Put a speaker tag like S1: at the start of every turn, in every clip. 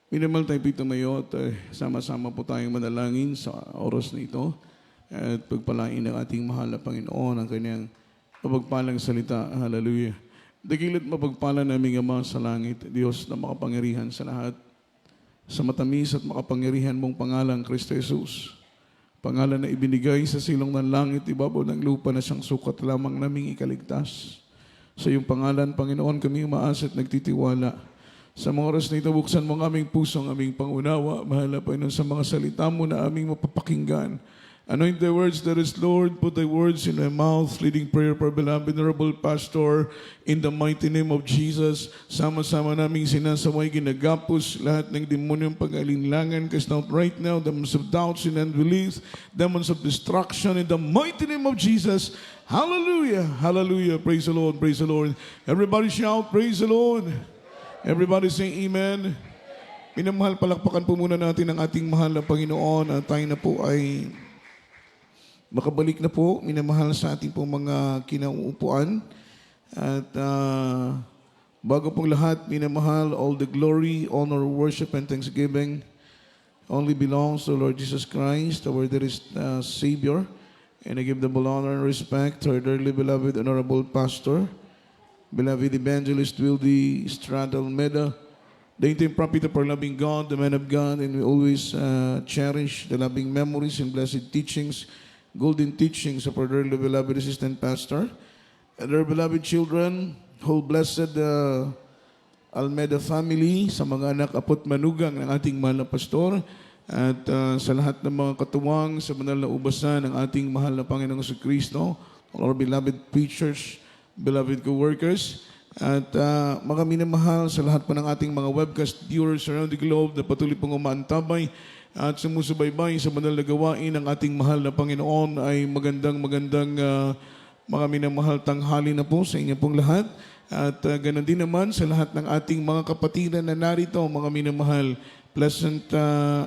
S1: Minamahal tayo tumayo at sama-sama po tayong manalangin sa oras na ito at pagpalain ng ating mahal na Panginoon ang kanyang mapagpalang salita. Hallelujah. Dakila't mapagpala naming Ama sa langit, Diyos na makapangyarihan sa lahat, sa matamis at makapangyarihan mong pangalan, Kristo Jesus. Pangalan na ibinigay sa silong ng langit, ibabaw ng lupa na siyang sukat lamang naming ikaligtas. Sa iyong pangalan, Panginoon, kami umaasa at nagtitiwala. Sa mga oras na ito, buksan mo ang aming puso, ang aming pangunawa. Mahala, Panginoon, sa mga salita mo na aming mapapakinggan. Anoint the words that is, Lord. Put thy words in my mouth. Leading prayer for beloved Venerable Pastor. In the mighty name of Jesus. Sama-sama naming sinasaway, ginagapos lahat ng demonyong pag-alinlangan. Cast out right now, demons of doubt, sin and unbelief, demons of destruction. In the mighty name of Jesus. Hallelujah. Hallelujah. Praise the Lord. Praise the Lord. Everybody shout, praise the Lord. Everybody say amen. Minamahal, palakpakan po muna natin ang ating mahal na Panginoon at tayo na po ay makabalik na po, minamahal sa ating pong mga kinauupuan. At bago pong lahat, minamahal, all the glory, honor, worship, and thanksgiving only belongs to Lord Jesus Christ, our dearest Savior. And I give the honor and respect to our dearly beloved Honorable Pastor, beloved Evangelist Wildy Estrada Almeida, the interim prophet of our loving God, the man of God, and we always cherish the loving memories and blessed teachings, golden teachings of our dearly beloved assistant pastor, and our beloved children, whole blessed Almeida family, sa mga anak, apot, manugang ng ating mahal na pastor, at sa lahat ng mga katuwang sa banal na ubasan ng ating mahal na Panginoong Kristo, all our beloved preachers, beloved co-workers, at mga minamahal sa lahat po ng ating mga webcast viewers around the globe na patuloy pong umaantabay at sumusubaybay sa banal na gawain ng ating mahal na Panginoon, ay magandang mga minamahal tanghali na po sa inyo pong lahat. At ganoon din naman sa lahat ng ating mga kapatiran na narito, mga minamahal. Pleasant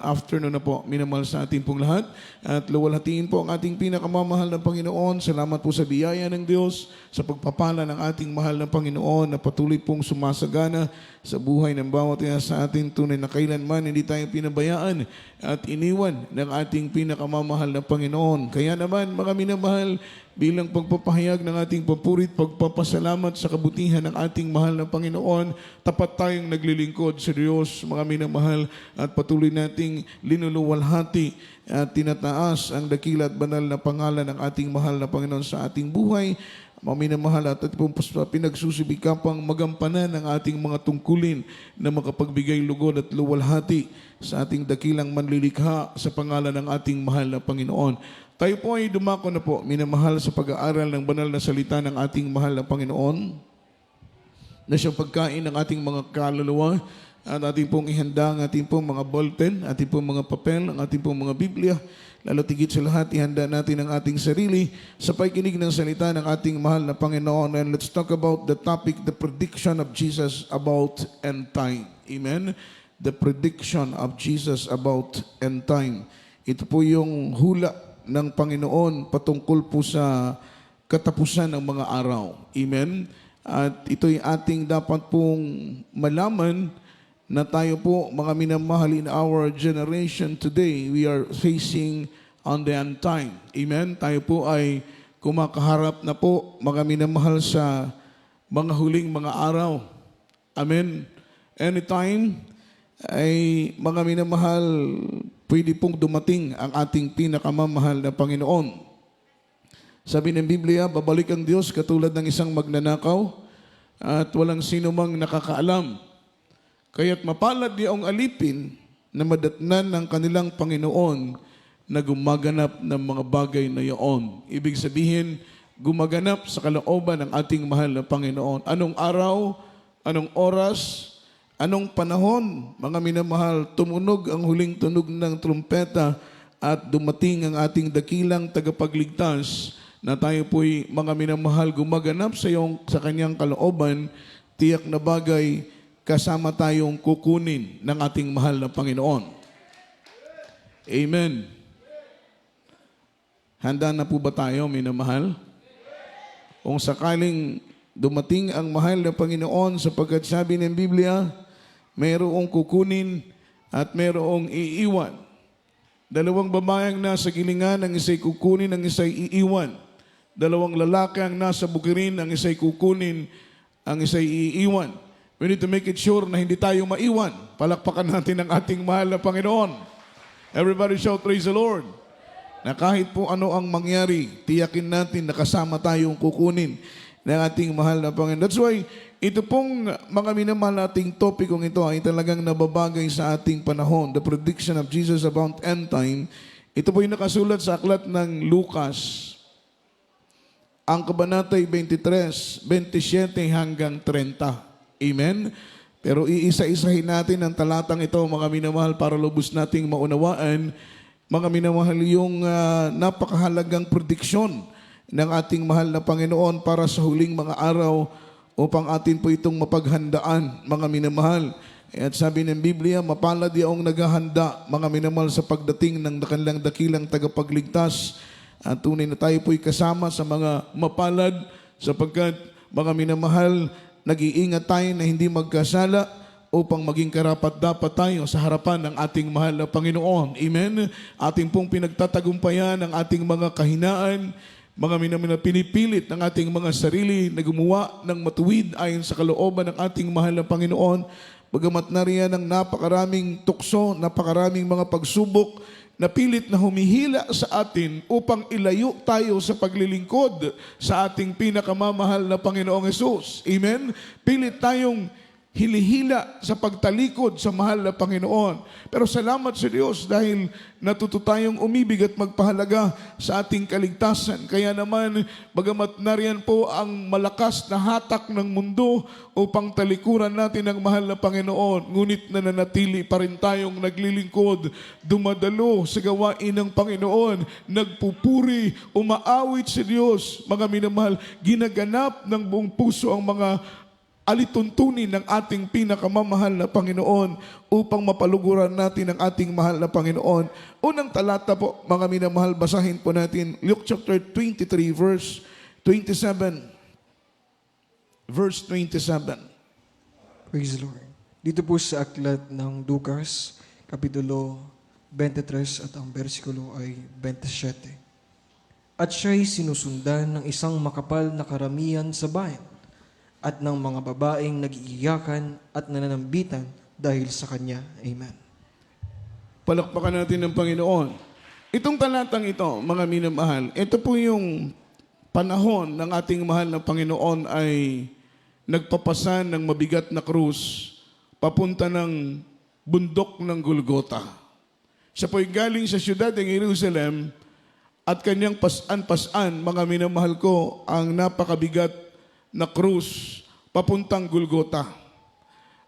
S1: afternoon na po, minamahal sa ating pong lahat. At luwalhatiin po ang ating pinakamamahal na Panginoon. Salamat po sa biyaya ng Diyos, sa pagpapala ng ating mahal na Panginoon na patuloy pong sumasagana sa buhay ng bawat isa sa atin, tunay na kailanman hindi tayo pinabayaan at iniwan ng ating pinakamamahal na Panginoon. Kaya naman, mga minamahal, bilang pagpapahayag ng ating papurit, pagpapasalamat sa kabutihan ng ating mahal na Panginoon, tapat tayong naglilingkod sa Diyos, mga minamahal, at patuloy nating linuluwalhati at tinataas ang dakila at banal na pangalan ng ating mahal na Panginoon sa ating buhay. Mga minamahal, at pinagsusubikapang magampanan ng ating mga tungkulin na makapagbigay lugod at luwalhati sa ating dakilang manlilikha sa pangalan ng ating mahal na Panginoon. Tayo po ay dumako na po, minamahal, sa pag-aaral ng banal na salita ng ating mahal na Panginoon, na siyang pagkain ng ating mga kaluluwa, at ating pong ihanda ang ating pong mga bulletin, ating pong mga papel, ang ating pong mga Biblia. Lalo tigit sa lahat, ihanda natin ang ating sarili sa pakikinig ng salita ng ating mahal na Panginoon. And let's talk about the topic, the prediction of Jesus about end time. Amen? The prediction of Jesus about end time. Ito po yung hula ng Panginoon patungkol po sa katapusan ng mga araw. Amen? At ito'y ating dapat pong malaman na tayo po, mga minamahal, in our generation today, we are facing on the end time. Amen? Tayo po ay kumakaharap na po, mga minamahal, sa mga huling mga araw. Amen? Anytime ay, mga minamahal, pwede pong dumating ang ating pinakamamahal na Panginoon. Sabi ng Biblia, babalik ang Diyos katulad ng isang magnanakaw at walang sino mang nakakaalam. Kaya't mapalad niyaong alipin na madatnan ng kanilang Panginoon na gumaganap ng mga bagay na iyon. Ibig sabihin, gumaganap sa kalooban ng ating mahal na Panginoon. Anong araw, anong oras, anong panahon, mga minamahal, tumunog ang huling tunog ng trumpeta at dumating ang ating dakilang tagapagligtas na tayo po'y, mga minamahal, gumaganap sa kanyang kalooban, tiyak na bagay, kasama tayong kukunin ng ating mahal na Panginoon. Amen. Handa na po ba tayo, minamahal? Kung sakaling dumating ang mahal na Panginoon, sapagkat sabi ng Biblia, mayroong kukunin at merong iiwan. Dalawang babaeng nasa gilingan, ang isa'y kukunin, ang isa'y iiwan. Dalawang lalaki ang nasa bukirin, ang isa'y kukunin, ang isa'y iiwan. We need to make it sure na hindi tayo maiwan. Palakpakan natin ang ating mahal na Panginoon. Everybody shout, praise the Lord. Na kahit po ano ang mangyari, tiyakin natin na kasama tayong kukunin ng ating mahal na Panginoon. That's why, ito pong mga minamahal nating topikong ito ay talagang nababagay sa ating panahon. The prediction of Jesus about end time. Ito po yung nakasulat sa aklat ng Lucas. Ang kabanatay 23, 27 hanggang 30. Amen? Pero iisa-isahin natin ang talatang ito, mga minamahal, para lubos nating maunawaan, mga minamahal, yung napakahalagang prediksyon ng ating mahal na Panginoon para sa huling mga araw upang atin po itong mapaghandaan, mga minamahal. At sabi ng Biblia, mapalad yaong naghahanda, mga minamahal, sa pagdating ng kanilang dakilang tagapagligtas. At tunay na tayo po'y kasama sa mga mapalad sapagkat, mga minamahal, nag-iingat tayo na hindi magkasala upang maging karapat-dapat tayo sa harapan ng ating mahal na Panginoon. Amen? Ating pong pinagtatagumpayan ang ating mga kahinaan, mga minamahal, pinipilit ng ating mga sarili na gumawa ng matuwid ayon sa kalooban ng ating mahal na Panginoon. Bagamat nariyan ang napakaraming tukso, napakaraming mga pagsubok na pilit na humihila sa atin upang ilayo tayo sa paglilingkod sa ating pinakamamahal na Panginoong Hesus. Amen? Pilit tayong hilihila sa pagtalikod sa mahal na Panginoon. Pero salamat sa Diyos dahil natuto tayong umibig at magpahalaga sa ating kaligtasan. Kaya naman, bagamat nariyan po ang malakas na hatak ng mundo upang talikuran natin ang mahal na Panginoon, ngunit nananatili pa rin tayong naglilingkod, dumadalo sa gawain ng Panginoon, nagpupuri, umaawit sa Diyos, mga minamahal, ginaganap ng buong puso ang mga alituntunin ng ating pinakamamahal na Panginoon upang mapaluguran natin ang ating mahal na Panginoon. Unang talata po, mga minamahal, basahin po natin Luke chapter 23 verse 27. Verse 27.
S2: Praise the Lord. Dito po sa aklat ng Lucas, Kapitulo 23 at ang bersikulo ay 27. At siya'y sinusundan ng isang makapal na karamihan sa bayan at ng mga babaeng nag-iiyakan at nananambitan dahil sa kanya. Amen.
S1: Palakpakan natin ng Panginoon. Itong talatang ito, mga minamahal, ito po yung panahon ng ating mahal na Panginoon ay nagpapasan ng mabigat na krus papunta ng bundok ng Golgota. Siya po'y galing sa siyudad ng Jerusalem at kanyang pasan-pasan, mga minamahal ko, ang napakabigat na krus papuntang Golgota.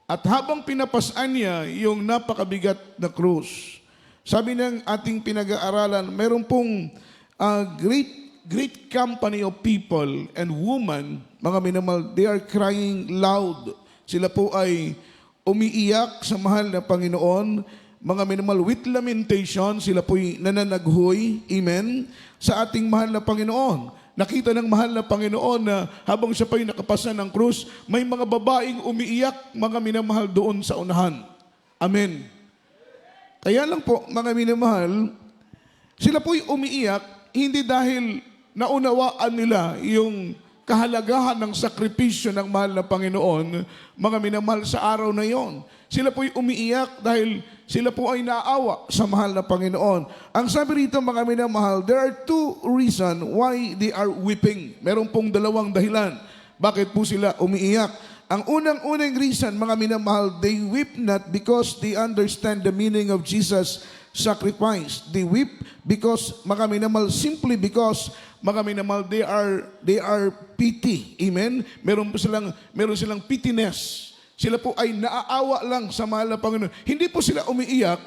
S1: At habang pinapasaan niya yung napakabigat na krus, sabi ng ating pinag-aaralan, meron pong great company of people and women, mga minamahal, they are crying loud. Sila po ay umiiyak sa mahal na Panginoon, mga minamahal, with lamentation, sila po'y nananaghoy, amen, sa ating mahal na Panginoon. Nakita ng mahal na Panginoon na habang siya pa'y nakapasan ng krus, may mga babaeng umiiyak, mga minamahal, doon sa unahan. Amen. Kaya lang po, mga minamahal, sila po'y umiiyak, hindi dahil naunawaan nila yung kahalagahan ng sakripisyo ng mahal na Panginoon, mga minamahal, sa araw na yon. Sila po'y umiiyak dahil sila po ay naawa sa mahal na Panginoon. Ang sabi rito, mga minamahal, there are two reasons why they are weeping. Meron pong dalawang dahilan. Bakit po sila umiiyak? Ang unang-unang reason, mga minamahal, they weep not because they understand the meaning of Jesus' sacrifice. They weep because, mga minamahal, simply because, mga minamahal, they are pity. Amen? Meron silang pityness. Sila po ay naaawa lang sa mahal na Panginoon. Hindi po sila umiiyak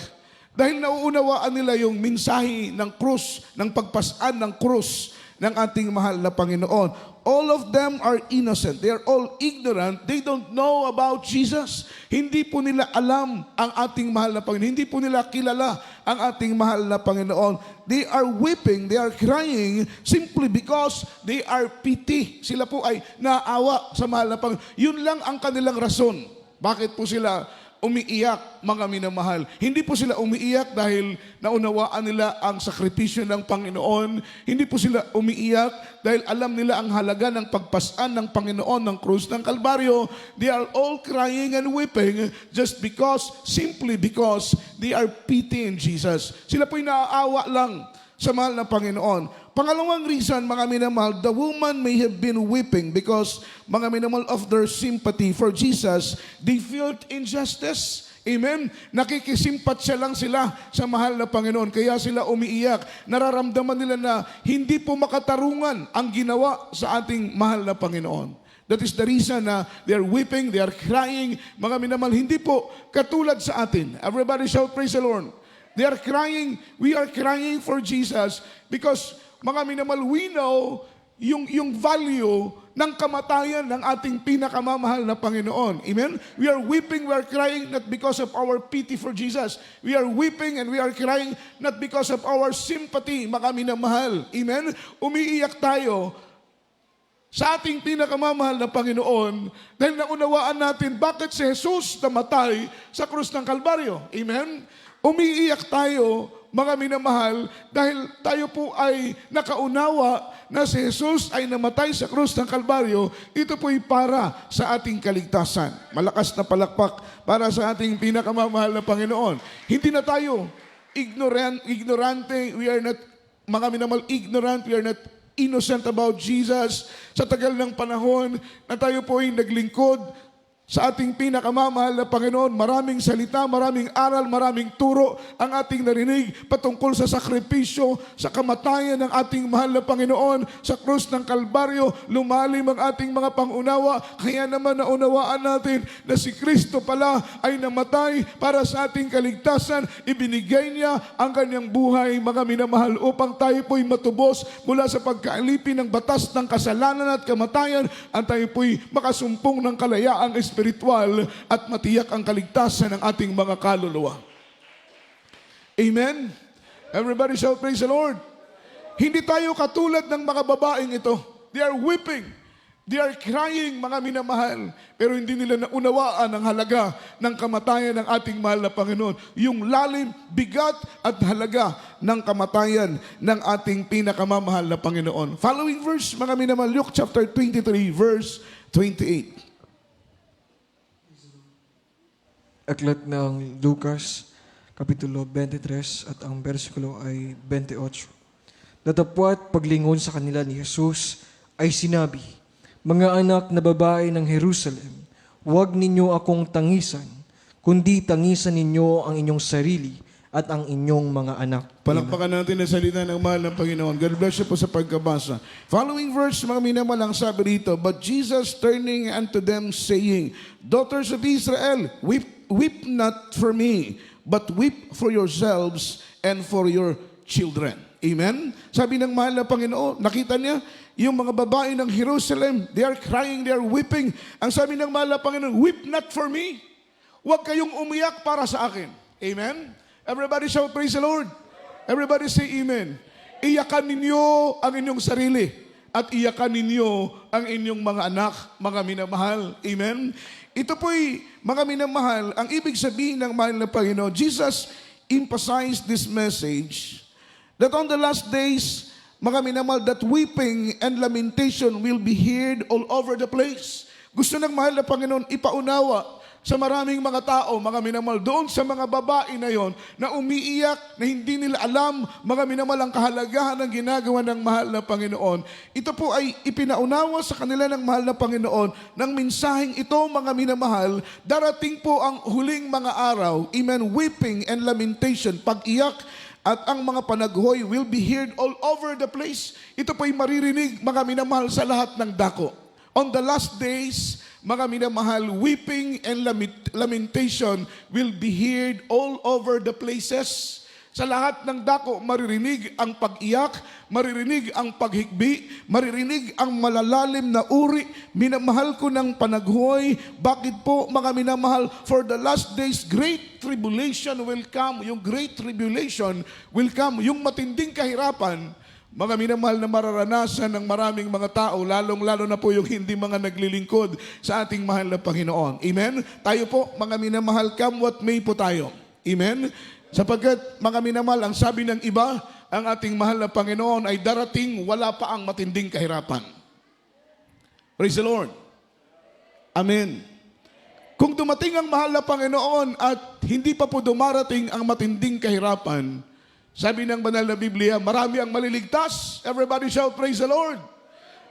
S1: dahil nauunawaan nila yung mensahe ng krus, ng pagpasaan ng krus ng ating mahal na Panginoon. All of them are innocent. They are all ignorant. They don't know about Jesus. Hindi po nila alam ang ating mahal na Panginoon. Hindi po nila kilala ang ating mahal na Panginoon. They are weeping, they are crying simply because they are pity. Sila po ay naawa sa mahal na Panginoon. Yun lang ang kanilang rason. Bakit po sila umiiyak, mga minamahal. Hindi po sila umiiyak dahil naunawaan nila ang sakripisyo ng Panginoon. Hindi po sila umiiyak dahil alam nila ang halaga ng pagpasan ng Panginoon ng krus ng Kalbaryo. They are all crying and weeping just simply because they are pitying Jesus. Sila po'y naaawa lang sa mahal na Panginoon. Pangalawang reason, mga minamahal, the woman may have been weeping because, mga minamahal, of their sympathy for Jesus, they felt injustice. Amen? Nakikisimpatya lang sila sa mahal na Panginoon, kaya sila umiiyak. Nararamdaman nila na hindi po makatarungan ang ginawa sa ating mahal na Panginoon. That is the reason na they are weeping, they are crying. Mga minamahal, hindi po katulad sa atin. Everybody shout, praise the Lord. They are crying, we are crying for Jesus because, mga minamahal, we know yung value ng kamatayan ng ating pinakamamahal na Panginoon. Amen? We are weeping, we are crying not because of our pity for Jesus. We are weeping and we are crying not because of our sympathy, mga minamahal. Amen? Umiiyak tayo sa ating pinakamamahal na Panginoon dahil naunawaan natin bakit si Jesus namatay sa krus ng Kalbaryo. Amen? Umiiyak tayo, mga minamahal, dahil tayo po ay nakaunawa na si Jesus ay namatay sa krus ng Kalbaryo. Ito po'y para sa ating kaligtasan. Malakas na palakpak para sa ating pinakamamahal na Panginoon. Hindi na tayo ignorante, we are not, mga minamahal, ignorant, we are not innocent about Jesus. Sa tagal ng panahon na tayo po ay naglingkod sa ating pinakamamahal na Panginoon, maraming salita, maraming aral, maraming turo ang ating narinig patungkol sa sakripisyo, sa kamatayan ng ating mahal na Panginoon sa krus ng Kalbaryo. Lumalim ang ating mga pangunawa, kaya naman naunawaan natin na si Kristo pala ay namatay para sa ating kaligtasan. Ibinigay niya ang kanyang buhay, mga minamahal, upang tayo po'y matubos mula sa pagkaalipin ng batas ng kasalanan at kamatayan, at tayo po'y makasumpong ng kalayaang espiritual at matiyak ang kaligtasan ng ating mga kaluluwa. Amen? Everybody shout, praise the Lord. Hindi tayo katulad ng mga babaeng ito. They are weeping. They are crying, mga minamahal. Pero hindi nila naunawaan ang halaga ng kamatayan ng ating mahal na Panginoon. Yung lalim, bigat at halaga ng kamatayan ng ating pinakamamahal na Panginoon. Following verse, mga minamahal, Luke chapter 23, verse 28.
S2: Aklat ng Lucas, Kapitulo 23 at ang versikulo ay 28. Datapwat paglingon sa kanila ni Jesus ay sinabi, "Mga anak na babae ng Jerusalem, huwag ninyo akong tangisan, kundi tangisan ninyo ang inyong sarili at ang inyong mga anak."
S1: Palakpakan natin ang salita ng mahal ng Panginoon. God bless you po sa pagkabasa. Following verse, mga minamahal, ang sabi rito, "But Jesus turning unto them, saying, Daughters of Israel, weep not for me, but weep for yourselves and for your children." Amen? Sabi ng mahal na Panginoon, nakita niya, yung mga babae ng Jerusalem, they are crying, they are weeping. Ang sabi ng mahal na Panginoon, weep not for me. Huwag kayong umiyak para sa akin. Amen? Everybody shout, praise the Lord. Everybody say amen. Iyakan ninyo ang inyong sarili at iyakan ninyo ang inyong mga anak, mga minamahal. Amen? Ito po'y, mga minamahal, ang ibig sabihin ng mahal na Panginoon, Jesus emphasized this message that on the last days, mga minamahal, that weeping and lamentation will be heard all over the place. Gusto ng mahal na Panginoon ipaunawa sa maraming mga tao, mga minamahal, doon sa mga babae na yon na umiiyak, na hindi nila alam, mga minamahal, ang kahalagahan ng ginagawa ng mahal na Panginoon. Ito po ay ipinaunawa sa kanila ng mahal na Panginoon ng mensaheng ito, mga minamahal, darating po ang huling mga araw, amen, weeping and lamentation, pag-iyak, at ang mga panaghoy will be heard all over the place. Ito po ay maririnig, mga minamahal, sa lahat ng dako. On the last days, mga minamahal, weeping and lamentation will be heard all over the places. Sa lahat ng dako, maririnig ang pag-iyak, maririnig ang paghikbi, maririnig ang malalalim na uri. Minamahal ko ng panaghoy. Bakit po, mga minamahal? For the last days, great tribulation will come. Yung great tribulation will come. Yung matinding kahirapan, mga minamahal na mararanasan ng maraming mga tao, lalong-lalo na po yung hindi mga naglilingkod sa ating mahal na Panginoon. Amen? Tayo po, mga minamahal, come what may po tayo. Amen? Sapagkat, mga minamahal, ang sabi ng iba, ang ating mahal na Panginoon ay darating, wala pa ang matinding kahirapan. Praise the Lord. Amen. Kung dumating ang mahal na Panginoon at hindi pa po dumarating ang matinding kahirapan, sabi ng banal na Biblia, marami ang maliligtas. Everybody shout, praise the Lord.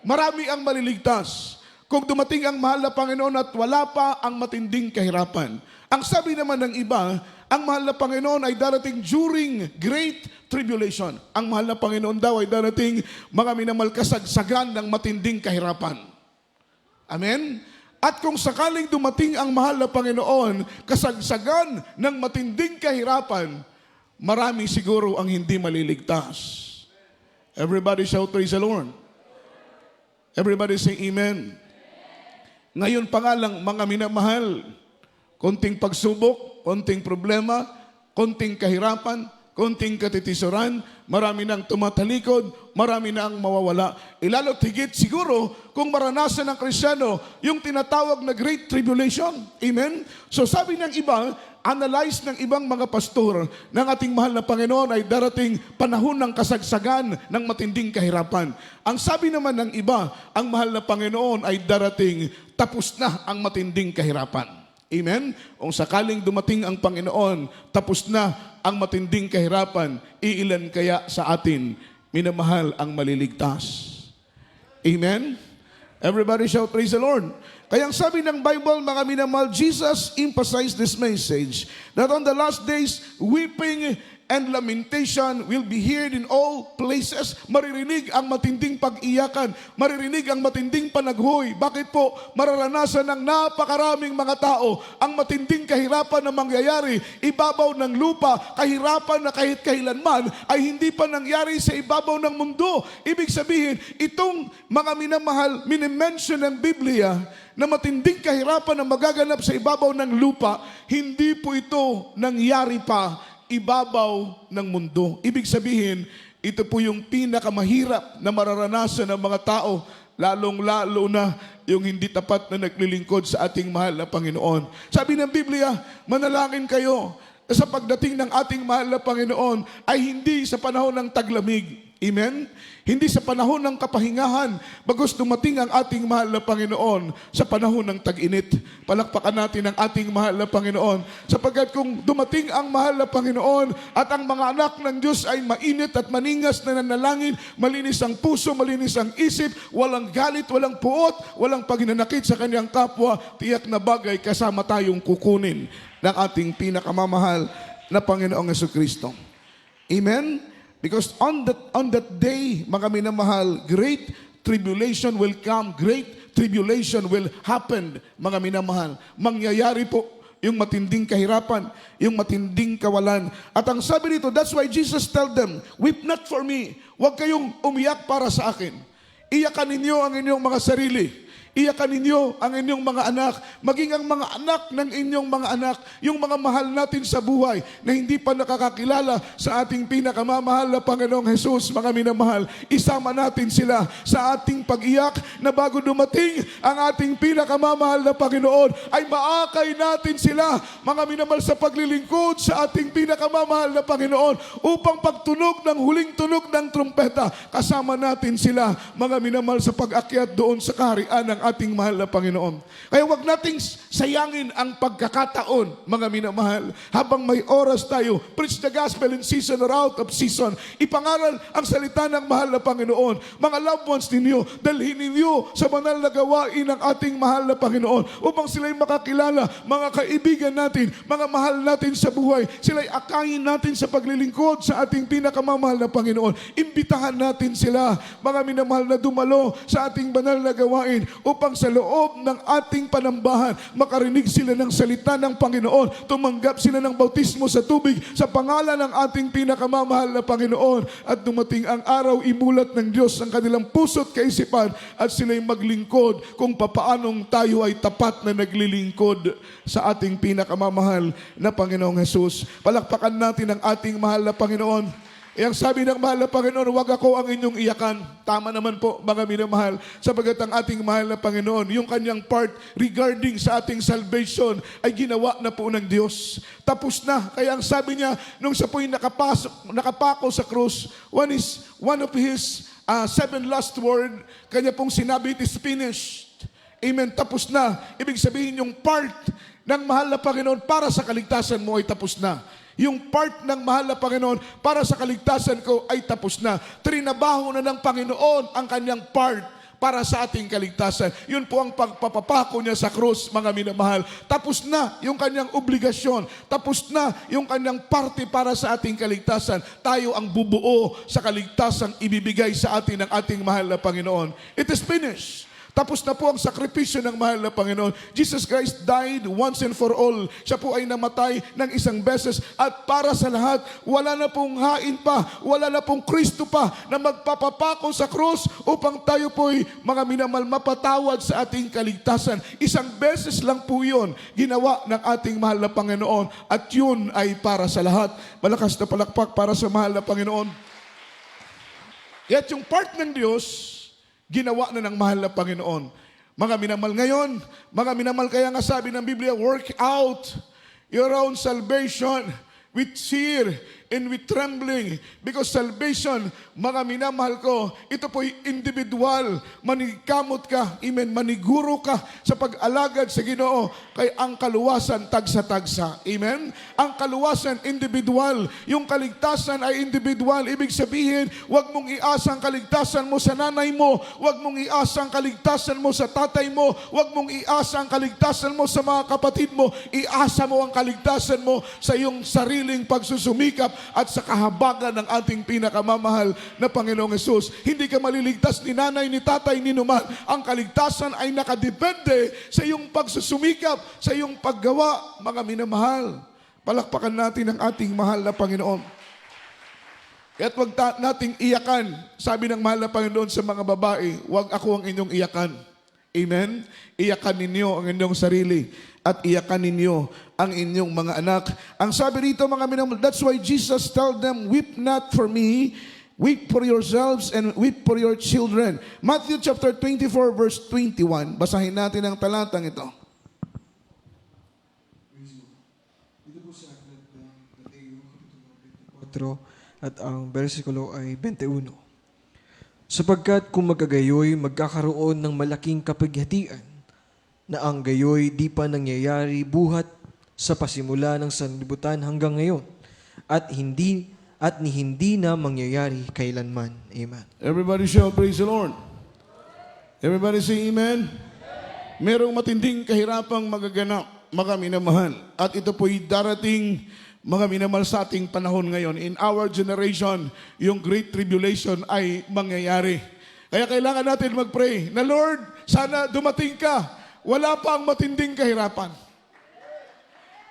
S1: Marami ang maliligtas. Kung dumating ang mahal na Panginoon at wala pa ang matinding kahirapan. Ang sabi naman ng iba, ang mahal na Panginoon ay darating during great tribulation. Ang mahal na Panginoon daw ay darating mga minamahal kasagsagan ng matinding kahirapan. Amen? At kung sakaling dumating ang mahal na Panginoon, kasagsagan ng matinding kahirapan, marami siguro ang hindi maliligtas. Everybody shout, praise the Lord. Everybody say amen. Ngayon pa nga lang, mga minamahal, konting pagsubok, konting problema, konting kahirapan, konting katitisuran, marami nang tumatalikod, marami na ang mawawala. Ilalo't higit siguro kung maranasan ng Kristiyano yung tinatawag na Great Tribulation. Amen? So sabi ng iba, analyze ng ibang mga pastor ng ating mahal na Panginoon ay darating panahon ng kasagsagan ng matinding kahirapan. Ang sabi naman ng iba, ang mahal na Panginoon ay darating tapos na ang matinding kahirapan. Amen? Kung sakaling dumating ang Panginoon, tapos na ang matinding kahirapan, iilan kaya sa atin, minamahal ang maliligtas? Amen? Everybody shout, praise the Lord. Kaya ang sabi ng Bible, mga minamahal, Jesus emphasized this message that on the last days, weeping and lamentation will be heard in all places. Maririnig ang matinding pag-iyakan. Maririnig ang matinding panaghoy. Bakit po? Mararanasan ng napakaraming mga tao ang matinding kahirapan na mangyayari. Ibabaw ng lupa, kahirapan na kahit kailanman ay hindi pa nangyari sa ibabaw ng mundo. Ibig sabihin, itong mga minamahal, minimension ng Biblia na matinding kahirapan na magaganap sa ibabaw ng lupa, hindi po ito nangyari pa ibabaw ng mundo. Ibig sabihin, ito po yung pinakamahirap na mararanasan ng mga tao, lalong-lalo na yung hindi tapat na naglilingkod sa ating mahal na Panginoon. Sabi ng Biblia, manalangin kayo sa pagdating ng ating mahal na Panginoon ay hindi sa panahon ng taglamig. Amen? Hindi sa panahon ng kapahingahan, bagos dumating ang ating mahal na Panginoon sa panahon ng tag-init. Palakpakan natin ang ating mahal na Panginoon. Sapagkat kung dumating ang mahal na Panginoon at ang mga anak ng Diyos ay mainit at maningas na nanalangin, malinis ang puso, malinis ang isip, walang galit, walang puot, walang paginanakit sa kanyang kapwa, tiyak na bagay kasama tayong kukunin ng ating pinakamamahal na Panginoong Jesucristo. Amen? Because on that day, mga minamahal, great tribulation will come, great tribulation will happen, mga minamahal. Mangyayari po yung matinding kahirapan, yung matinding kawalan. At ang sabi nito, that's why Jesus tell them, weep not for me. Huwag kayong umiyak para sa akin. Iyakan ninyo ang inyong mga sarili. Iyakan ninyo ang inyong mga anak, maging ang mga anak ng inyong mga anak, yung mga mahal natin sa buhay na hindi pa nakakakilala sa ating pinakamamahal na Panginoong Jesus, mga minamahal, isama natin sila sa ating pag-iyak na bago dumating ang ating pinakamamahal na Panginoon, ay maakay natin sila, mga minamahal, sa paglilingkod sa ating pinakamamahal na Panginoon upang pagtunog ng huling tunog ng trumpeta, kasama natin sila, mga minamahal, sa pag-akyat doon sa kaharian ng ating mahal na Panginoon. Kaya wag nating sayangin ang pagkakataon, mga minamahal. Habang may oras tayo, preach the gospel in season or out of season. Ipangaral ang salita ng mahal na Panginoon. Mga loved ones ninyo, dalhin ninyo sa banal na gawain ng ating mahal na Panginoon upang sila'y makakilala, mga kaibigan natin, mga mahal natin sa buhay. Sila'y akayin natin sa paglilingkod sa ating pinakamamahal na Panginoon. Imbitahan natin sila, mga minamahal, na dumalo sa ating banal na gawain upang sa loob ng ating panambahan, makarinig sila ng salita ng Panginoon, tumanggap sila ng bautismo sa tubig sa pangalan ng ating pinakamamahal na Panginoon, at dumating ang araw, imulat ng Diyos ang kanilang puso't kaisipan at sila'y maglingkod kung papaanong tayo ay tapat na naglilingkod sa ating pinakamamahal na Panginoong Jesus. Palakpakan natin ang ating mahal na Panginoon. Ang sabi ng mahal na Panginoon, huwag ako ang inyong iyakan. Tama naman po, mga minamahal, sapagat ang ating mahal na Panginoon, yung kanyang part regarding sa ating salvation ay ginawa na po ng Diyos. Tapos na. Kaya ang sabi niya, nung siya po'y nakapako sa krus, one of his 7 last word, kanya pong sinabi, it is finished. Amen, tapos na. Ibig sabihin yung part ng mahal na Panginoon para sa kaligtasan mo ay tapos na. Yung part ng mahal na Panginoon para sa kaligtasan ko ay tapos na. Trinabaho na ng Panginoon ang kanyang part para sa ating kaligtasan. Yun po ang pagpapapako niya sa krus, mga minamahal. Tapos na yung kanyang obligasyon. Tapos na yung kanyang parte para sa ating kaligtasan. Tayo ang bubuo sa kaligtasan ibibigay sa atin ng ating mahal na Panginoon. It is finished. Tapos na po ang sakripisyo ng mahal na Panginoon. Jesus Christ died once and for all. Siya po ay namatay ng isang beses at para sa lahat, wala na pong hain pa, wala na pong Kristo pa na magpapapako sa krus upang tayo po'y mga minamahal mapatawad sa ating kaligtasan. Isang beses lang po yun ginawa ng ating mahal na Panginoon at yun ay para sa lahat. Malakas na palakpak para sa mahal na Panginoon. Yet yung part ng Diyos, ginawa na ng mahal na Panginoon. Mga minamahal ngayon, mga minamahal, kaya nga sabi ng Biblia, work out your own salvation with fear and with trembling. Because salvation, mga minamahal ko, ito po'y individual. Manigamot ka, amen, maniguro ka sa pag-alagad sa Ginoo, kay ang kaluwasan tagsa-tagsa. Amen? Ang kaluwasan, individual. Yung kaligtasan ay individual. Ibig sabihin, huwag mong iasa ang kaligtasan mo sa nanay mo. Huwag mong iasa ang kaligtasan mo sa tatay mo. Huwag mong iasa ang kaligtasan mo sa mga kapatid mo. Iasa mo ang kaligtasan mo sa iyong sariling pagsusumikap at sa kahabagan ng ating pinakamamahal na Panginoong Hesus. Hindi ka maliligtas ni nanay, ni tatay, ni numan. Ang kaligtasan ay nakadepende sa iyong pagsusumikap, sa iyong paggawa, mga minamahal. Palakpakan natin ang ating mahal na Panginoon. Kaya't huwag nating iyakan, sabi ng mahal na Panginoon sa mga babae, huwag ako ang inyong iyakan. Amen? Iyakan ninyo ang inyong sarili at iyakan ninyo ang inyong mga anak. Ang sabi rito, mga minamahal, that's why Jesus told them, weep not for me, weep for yourselves and weep for your children. Matthew chapter 24 verse 21. Basahin natin ang talatang ito.
S2: Dito po sa aklat ng Mateo, kapitulo 24, at ang bersikulo ay 21. Sapagkat kung magkagayoy, magkakaroon ng malaking kapighatian, na ang gayoy di pa nangyayari buhat sa pasimula ng sanlibutan hanggang ngayon, at hindi na mangyayari kailanman. Amen.
S1: Everybody shout, praise the Lord. Everybody say amen. Merong matinding kahirapang magaganap, mga minamahal. At ito po'y darating, mga minamahal, sa ating panahon ngayon. In our generation, yung Great Tribulation ay mangyayari. Kaya kailangan natin mag-pray na, Lord, sana dumating ka. Wala pa ang matinding kahirapan.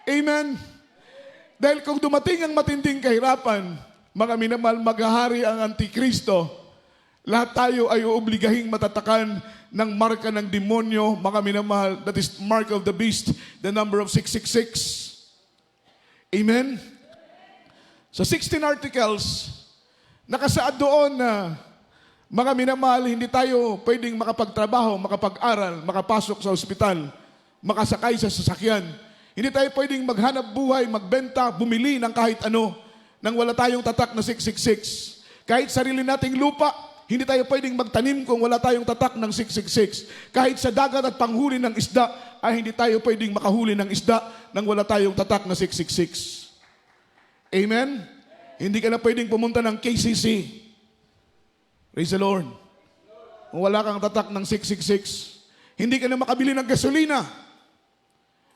S1: Amen. Dahil kung dumating ang matinding kahirapan, mga minamahal, maghahari ang Antikristo. Lahat tayo ay uobligahing matatakan ng marka ng demonyo, mga minamahal, that is mark of the beast, the number of 666. Amen? Sa 16 articles, nakasaad doon na, mga minamahal, hindi tayo pwedeng makapagtrabaho, makapag-aral, makapasok sa ospital, makasakay sa sasakyan. Hindi tayo pwedeng maghanap buhay, magbenta, bumili ng kahit ano, nang wala tayong tatak na 666. Kahit sarili nating lupa, hindi tayo pwedeng magtanim kung wala tayong tatak ng 666. Kahit sa dagat at panghuli ng isda, ay hindi tayo pwedeng makahuli ng isda nang wala tayong tatak na 666. Amen? Hindi ka na pwedeng pumunta ng KCC. Praise the Lord. Kung wala kang tatak ng 666, hindi ka na makabili ng gasolina.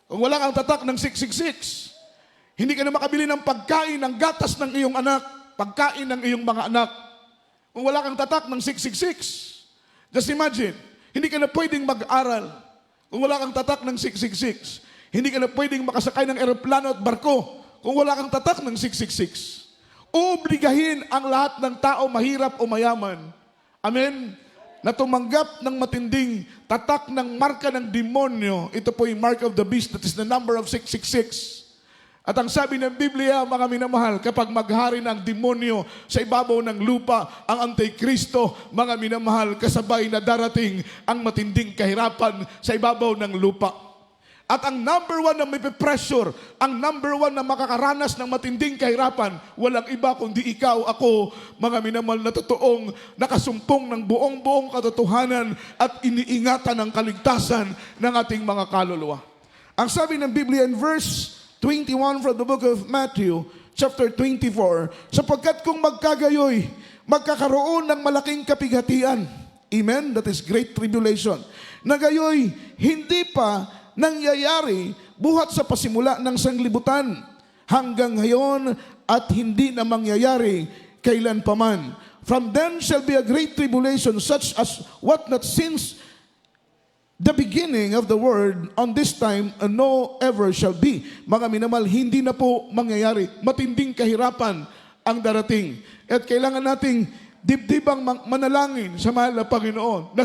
S1: Kung wala kang tatak ng 666, hindi ka na makabili ng pagkain, ng gatas ng iyong anak, pagkain ng iyong mga anak. Kung wala kang tatak ng 666, just imagine, hindi ka na pwedeng mag-aral. Kung wala kang tatak ng 666, hindi ka na pwedeng makasakay ng eroplano at barko. Kung wala kang tatak ng 666, obligahin ang lahat ng tao, mahirap o mayaman, amen, na tumanggap ng matinding tatak ng marka ng demonyo. Ito po yung mark of the beast, that is the number of 666. At ang sabi ng Biblia, mga minamahal, kapag maghari ng demonyo sa ibabaw ng lupa, ang Antikristo, mga minamahal, kasabay na darating ang matinding kahirapan sa ibabaw ng lupa. At ang number one na may pressure, ang number one na makakaranas ng matinding kahirapan, walang iba kundi ikaw, ako, mga minamahal na totoong nakasumpong ng buong katotohanan at iniingatan ng kaligtasan ng ating mga kaluluwa. Ang sabi ng Biblia in verse 21 from the book of Matthew, chapter 24, sapagkat kung magkagayoy, magkakaroon ng malaking kapighatian. Amen? That is great tribulation. Na gayoy, hindi pa nangyayari buhat sa pasimula ng sanglibutan hanggang ngayon at hindi na mangyayari kailan paman. From them shall be a great tribulation such as what not since the beginning of the world on this time no ever shall be. Mga minamahal, hindi na po mangyayari. Matinding kahirapan ang darating. At kailangan nating dibdibang manalangin sa mahal na Panginoon na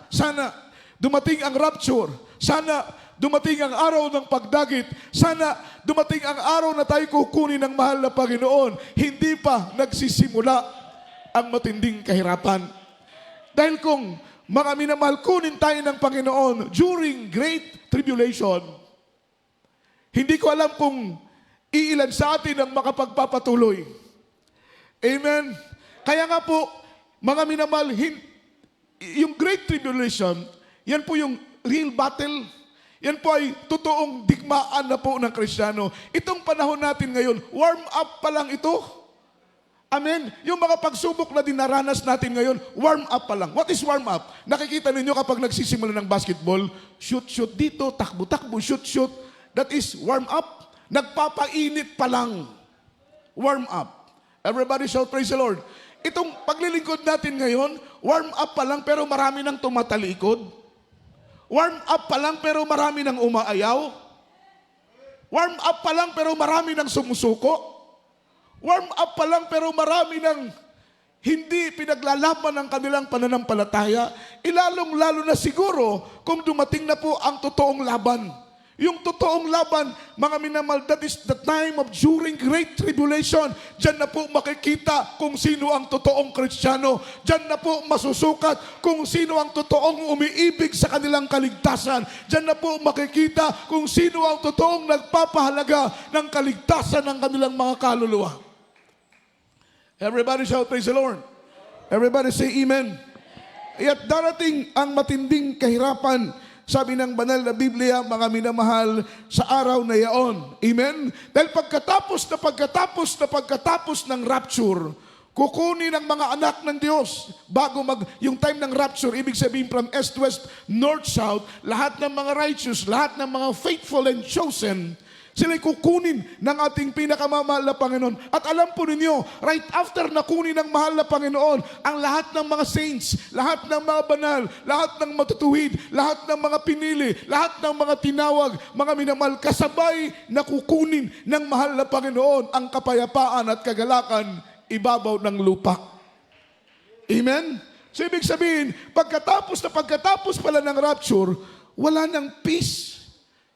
S1: sana dumating ang rapture. Sana dumating ang araw ng pagdagit. Sana dumating ang araw na tayo kukunin ng mahal na Panginoon. Hindi pa nagsisimula ang matinding kahirapan. Dahil kung mga minamahal, kunin tayo ng Panginoon during great tribulation, hindi ko alam kung iilan sa atin ang makapagpapatuloy. Amen? Kaya nga po, mga minamahal, yung great tribulation, yan po yung real battle. Yan po ay totoong digmaan na po ng Kristiyano. Itong panahon natin ngayon, warm up pa lang ito. Amen? Yung mga pagsubok na dinaranas natin ngayon, warm up pa lang. What is warm up? Nakikita ninyo kapag nagsisimula ng basketball, shoot dito, takbo, shoot. That is warm up. Nagpapainit pa lang. Warm up. Everybody shout praise the Lord. Itong paglilingkod natin ngayon, warm up pa lang pero marami nang tumatalikod. Warm up pa lang pero marami nang umaayaw. Warm up pa lang pero marami nang sumusuko. Warm up pa lang pero marami nang hindi pinaglalaban ng kanilang pananampalataya. Ilalong-lalo na siguro kung dumating na po ang totoong laban. Yung totoong laban, mga minamahal, that is the time of during great tribulation. Diyan na po makikita kung sino ang totoong Kristiyano. Diyan na po masusukat kung sino ang totoong umiibig sa kanilang kaligtasan. Diyan na po makikita kung sino ang totoong nagpapahalaga ng kaligtasan ng kanilang mga kaluluwa. Everybody shout praise the Lord. Everybody say amen. At darating ang matinding kahirapan, sabi ng banal na Biblia, mga minamahal, sa araw na yaon. Amen? Dahil pagkatapos ng rapture, kukunin ang mga anak ng Diyos bago yung time ng rapture, ibig sabihin from east to west, north south, lahat ng mga righteous, lahat ng mga faithful and chosen, sila'y kukunin ng ating pinakamamahal na Panginoon. At alam po ninyo, right after na kunin ng mahal na Panginoon, ang lahat ng mga saints, lahat ng mga banal, lahat ng matutuwid, lahat ng mga pinili, lahat ng mga tinawag, mga minamahal, kasabay na kukunin ng mahal na Panginoon ang kapayapaan at kagalakan ibabaw ng lupa. Amen? So ibig sabihin, pagkatapos pala ng rapture, wala ng peace.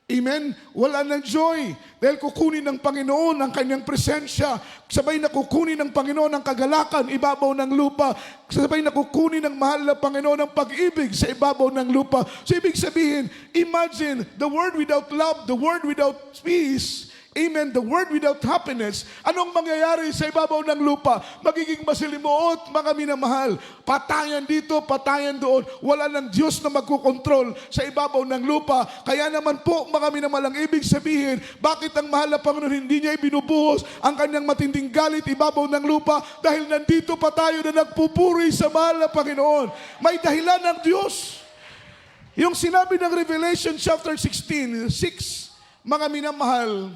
S1: Amen? Wala ng joy. Dahil kukunin ng Panginoon ang kanyang presensya. Sabay na kukunin ng Panginoon ang kagalakan, ibabaw ng lupa. Sabay na kukunin ng mahal na Panginoon ang pag-ibig sa ibabaw ng lupa. So ibig sabihin, imagine the world without love, the world without peace, amen, the world without happiness. Anong mangyayari sa ibabaw ng lupa? Magiging masilimuot, mga minamahal. Patayan dito, patayan doon. Wala ng Diyos na magkukontrol sa ibabaw ng lupa. Kaya naman po, mga minamahal, ang ibig sabihin, bakit ang mahal na Panginoon hindi niya ibinubuhos ang kanyang matinding galit ibabaw ng lupa? Dahil nandito pa tayo na nagpupuri sa mahal na Panginoon. May dahilan ng Diyos. Yung sinabi ng Revelation chapter 16, 6, mga minamahal,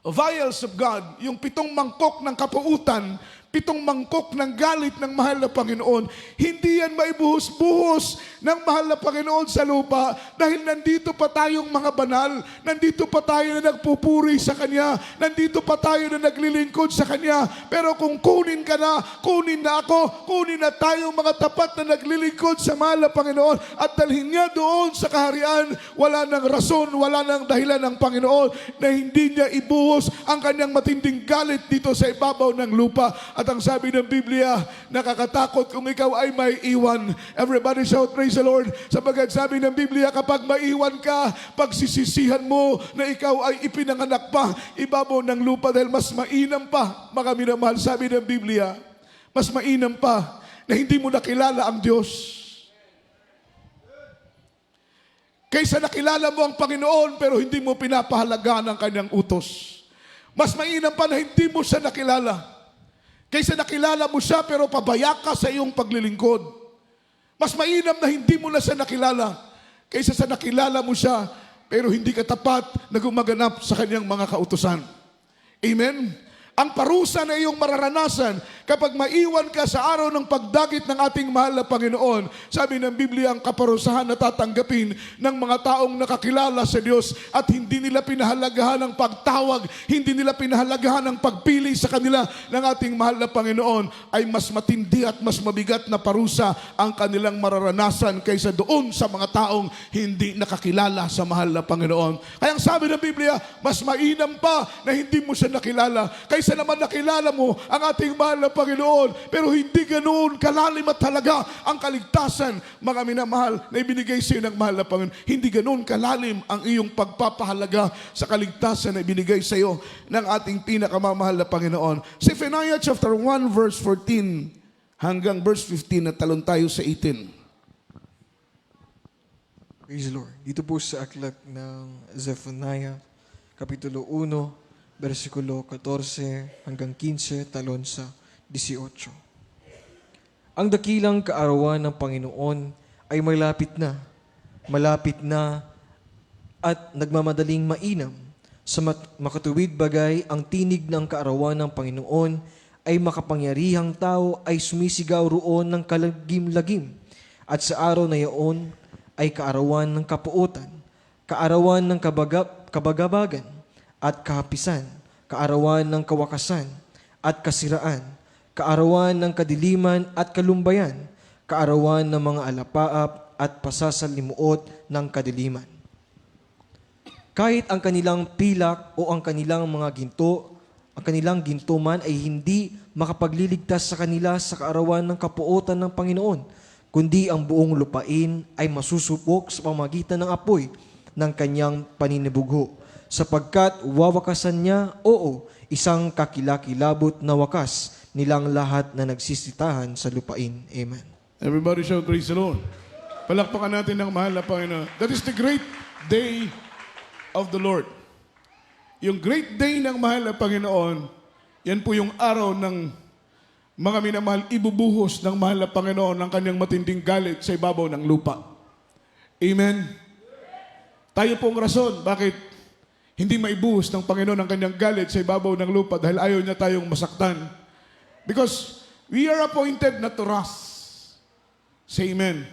S1: vials of God, yung 7 mangkok ng kapuutan, 7 mangkok ng galit ng mahal na Panginoon, hindi yan maibuhos-buhos ng mahal na Panginoon sa lupa dahil nandito pa tayong mga banal, nandito pa tayo na nagpupuri sa Kanya, nandito pa tayo na naglilingkod sa Kanya. Pero kung kunin ka na, kunin na ako, kunin na tayong mga tapat na naglilingkod sa mahal na Panginoon at dalhin niya doon sa kaharian, wala nang rason, wala nang dahilan ng Panginoon na hindi niya ibuhos ang Kanyang matinding galit dito sa ibabaw ng lupa. At ang sabi ng Biblia, nakakatakot kung ikaw ay may iwan. Everybody shout, praise the Lord. Sapagkat sabi ng Biblia, kapag maiwan ka, pagsisisihan mo na ikaw ay ipinanganak pa ibabaw ng lupa dahil mas mainam pa, mga minamahal, sabi ng Biblia, mas mainam pa na hindi mo nakilala ang Diyos kaysa nakilala mo ang Panginoon pero hindi mo pinapahalagaan ang Kanyang utos. Mas mainam pa na hindi mo siya nakilala kaysa nakilala mo siya pero pabaya ka sa iyong paglilingkod. Mas mainam na hindi mo na siya nakilala kaysa sa nakilala mo siya pero hindi ka tapat na gumaganap sa Kanyang mga kautusan. Amen? Ang parusa na iyong mararanasan kapag maiwan ka sa araw ng pagdagit ng ating mahal na Panginoon, sabi ng Biblia, ang kaparusahan na tatanggapin ng mga taong nakakilala sa Diyos at hindi nila pinahalagahan ang pagtawag, hindi nila pinahalagahan ang pagpili sa kanila ng ating mahal na Panginoon, ay mas matindi at mas mabigat na parusa ang kanilang mararanasan kaysa doon sa mga taong hindi nakakilala sa mahal na Panginoon. Kaya ang sabi ng Biblia, mas mainam pa na hindi mo siya nakilala kaysa naman nakilala mo ang ating mahal na Panginoon pero hindi ganoon kalalim at halaga ang kaligtasan, mga minamahal, na ibinigay sa iyo ng mahal na Panginoon. Hindi ganoon kalalim ang iyong pagpapahalaga sa kaligtasan na ibinigay sa iyo ng ating pinakamamahal na Panginoon. Zephaniah chapter 1 verse 14 hanggang verse 15 at talon tayo sa 18.
S2: Praise the Lord. Dito po sa aklat ng Zephaniah, Kapitulo 1, versikulo 14 hanggang 15, talon sa 18. Ang dakilang kaarawan ng Panginoon ay malapit na at nagmamadaling mainam. Sa makatuwid bagay, ang tinig ng kaarawan ng Panginoon ay makapangyarihang tao ay sumisigaw roon ng kalagim-lagim. At sa araw na iyon ay kaarawan ng kapuotan, kaarawan ng kabagabagan, at kahapisan, kaarawan ng kawakasan at kasiraan, kaarawan ng kadiliman at kalumbayan, kaarawan ng mga alapaap at pasasalimuot ng kadiliman. Kahit ang kanilang pilak o ang kanilang mga ginto, ang kanilang ginto man ay hindi makapagliligtas sa kanila sa kaarawan ng kapuotan ng Panginoon, kundi ang buong lupain ay masusupok sa pamamagitan ng apoy ng kanyang paninibugho. Sapagkat wawakasan niya, isang kakilakilabot na wakas nilang lahat na nagsisitahan sa lupain. Amen.
S1: Everybody shout, praise the Lord. Palakpakan natin ng mahal na Panginoon. That is the great day of the Lord. Yung great day ng mahal na Panginoon, yan po yung araw ng mga minamahal, ibubuhos ng mahal na Panginoon ng kanyang matinding galit sa ibabaw ng lupa. Amen. Tayo pong rason, bakit hindi maibuhos ng Panginoon ang kanyang galit sa ibabaw ng lupa dahil ayaw niya tayong masaktan. Because we are appointed not to wrath. Say amen.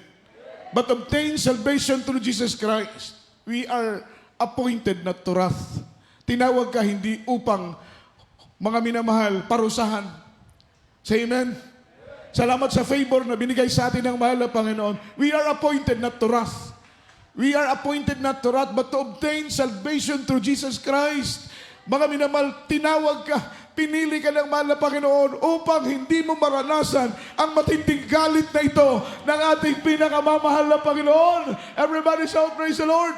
S1: But obtain salvation through Jesus Christ. We are appointed not to wrath. Tinawag ka hindi upang, mga minamahal, parusahan. Say amen. Salamat sa favor na binigay sa atin ng mahal na Panginoon. We are appointed not to wrath. We are appointed not to wrath, but to obtain salvation through Jesus Christ. Mga minamahal, tinawag ka, pinili ka ng mahal na Panginoon upang hindi mo maranasan ang matinding galit na ito ng ating pinakamamahal na Panginoon. Everybody shout, praise the Lord.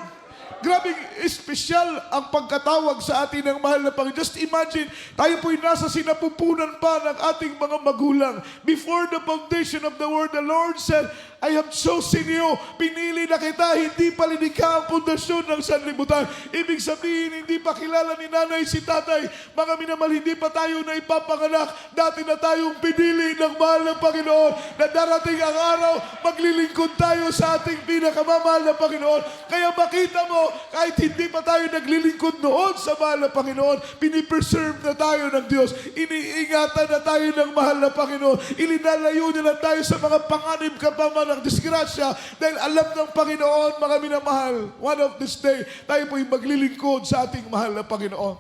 S1: Grabe, espesyal ang pagkatawag sa atin ng mahal na Panginoon. Just imagine, tayo po'y nasa sinapupunan pa ng ating mga magulang. Before the foundation of the world, the Lord said, I have chosen you. Pinili na kita, hindi pa linikha ang pundasyon ng sanlibutan. Ibig sabihin, hindi pa kilala ni nanay si tatay. Mga minamahal, hindi pa tayo na ipapanganak. Dati na tayong pinili ng mahal ng Panginoon na darating ang araw, maglilingkod tayo sa ating pinakamamahal na Panginoon. Kaya makita mo, kahit hindi pa tayo naglilingkod noon sa mahal na Panginoon, pinipreserve na tayo ng Diyos. Iniingatan na tayo ng mahal na Panginoon. Ilinalayo nila tayo sa mga panganib kapaman ng disgrasya dahil alam ng Panginoon, mga minamahal, one of this day, tayo po'y maglilingkod sa ating mahal na Panginoon.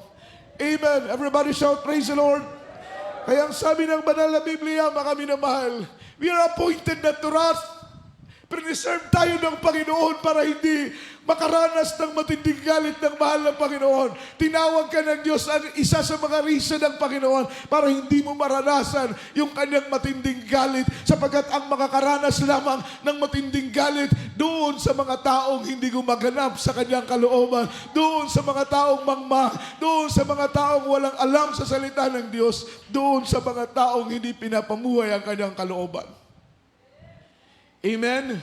S1: Amen. Everybody shout, praise the Lord. Kaya ang sabi ng banal na Biblia, mga minamahal, we are appointed not to wrath. Preserve tayo ng Panginoon para hindi makaranas ng matinding galit ng mahal ng Panginoon. Tinawag ka ng Diyos ang isa sa mga reason ng Panginoon para hindi mo maranasan yung kanyang matinding galit sapagkat ang makakaranas lamang ng matinding galit doon sa mga taong hindi gumaganap sa kanyang kalooban, doon sa mga taong mangmang, doon sa mga taong walang alam sa salita ng Diyos, doon sa mga taong hindi pinapamuhay ang kanyang kalooban. Amen?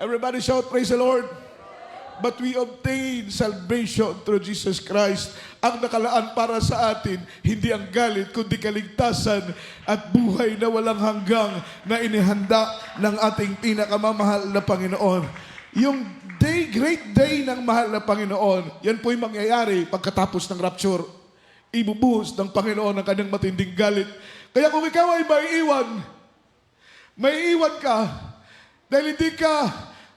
S1: Everybody shout, praise the Lord. But we obtain salvation through Jesus Christ. Ang nakalaan para sa atin, hindi ang galit, kundi kaligtasan at buhay na walang hanggang na inihanda ng ating pinakamamahal na Panginoon. Yung day, great day ng mahal na Panginoon, yan po'y mangyayari pagkatapos ng rapture. Ibubuhos ng Panginoon ang kanyang matinding galit. Kaya kung ikaw ay may iwan ka, dahil hindi ka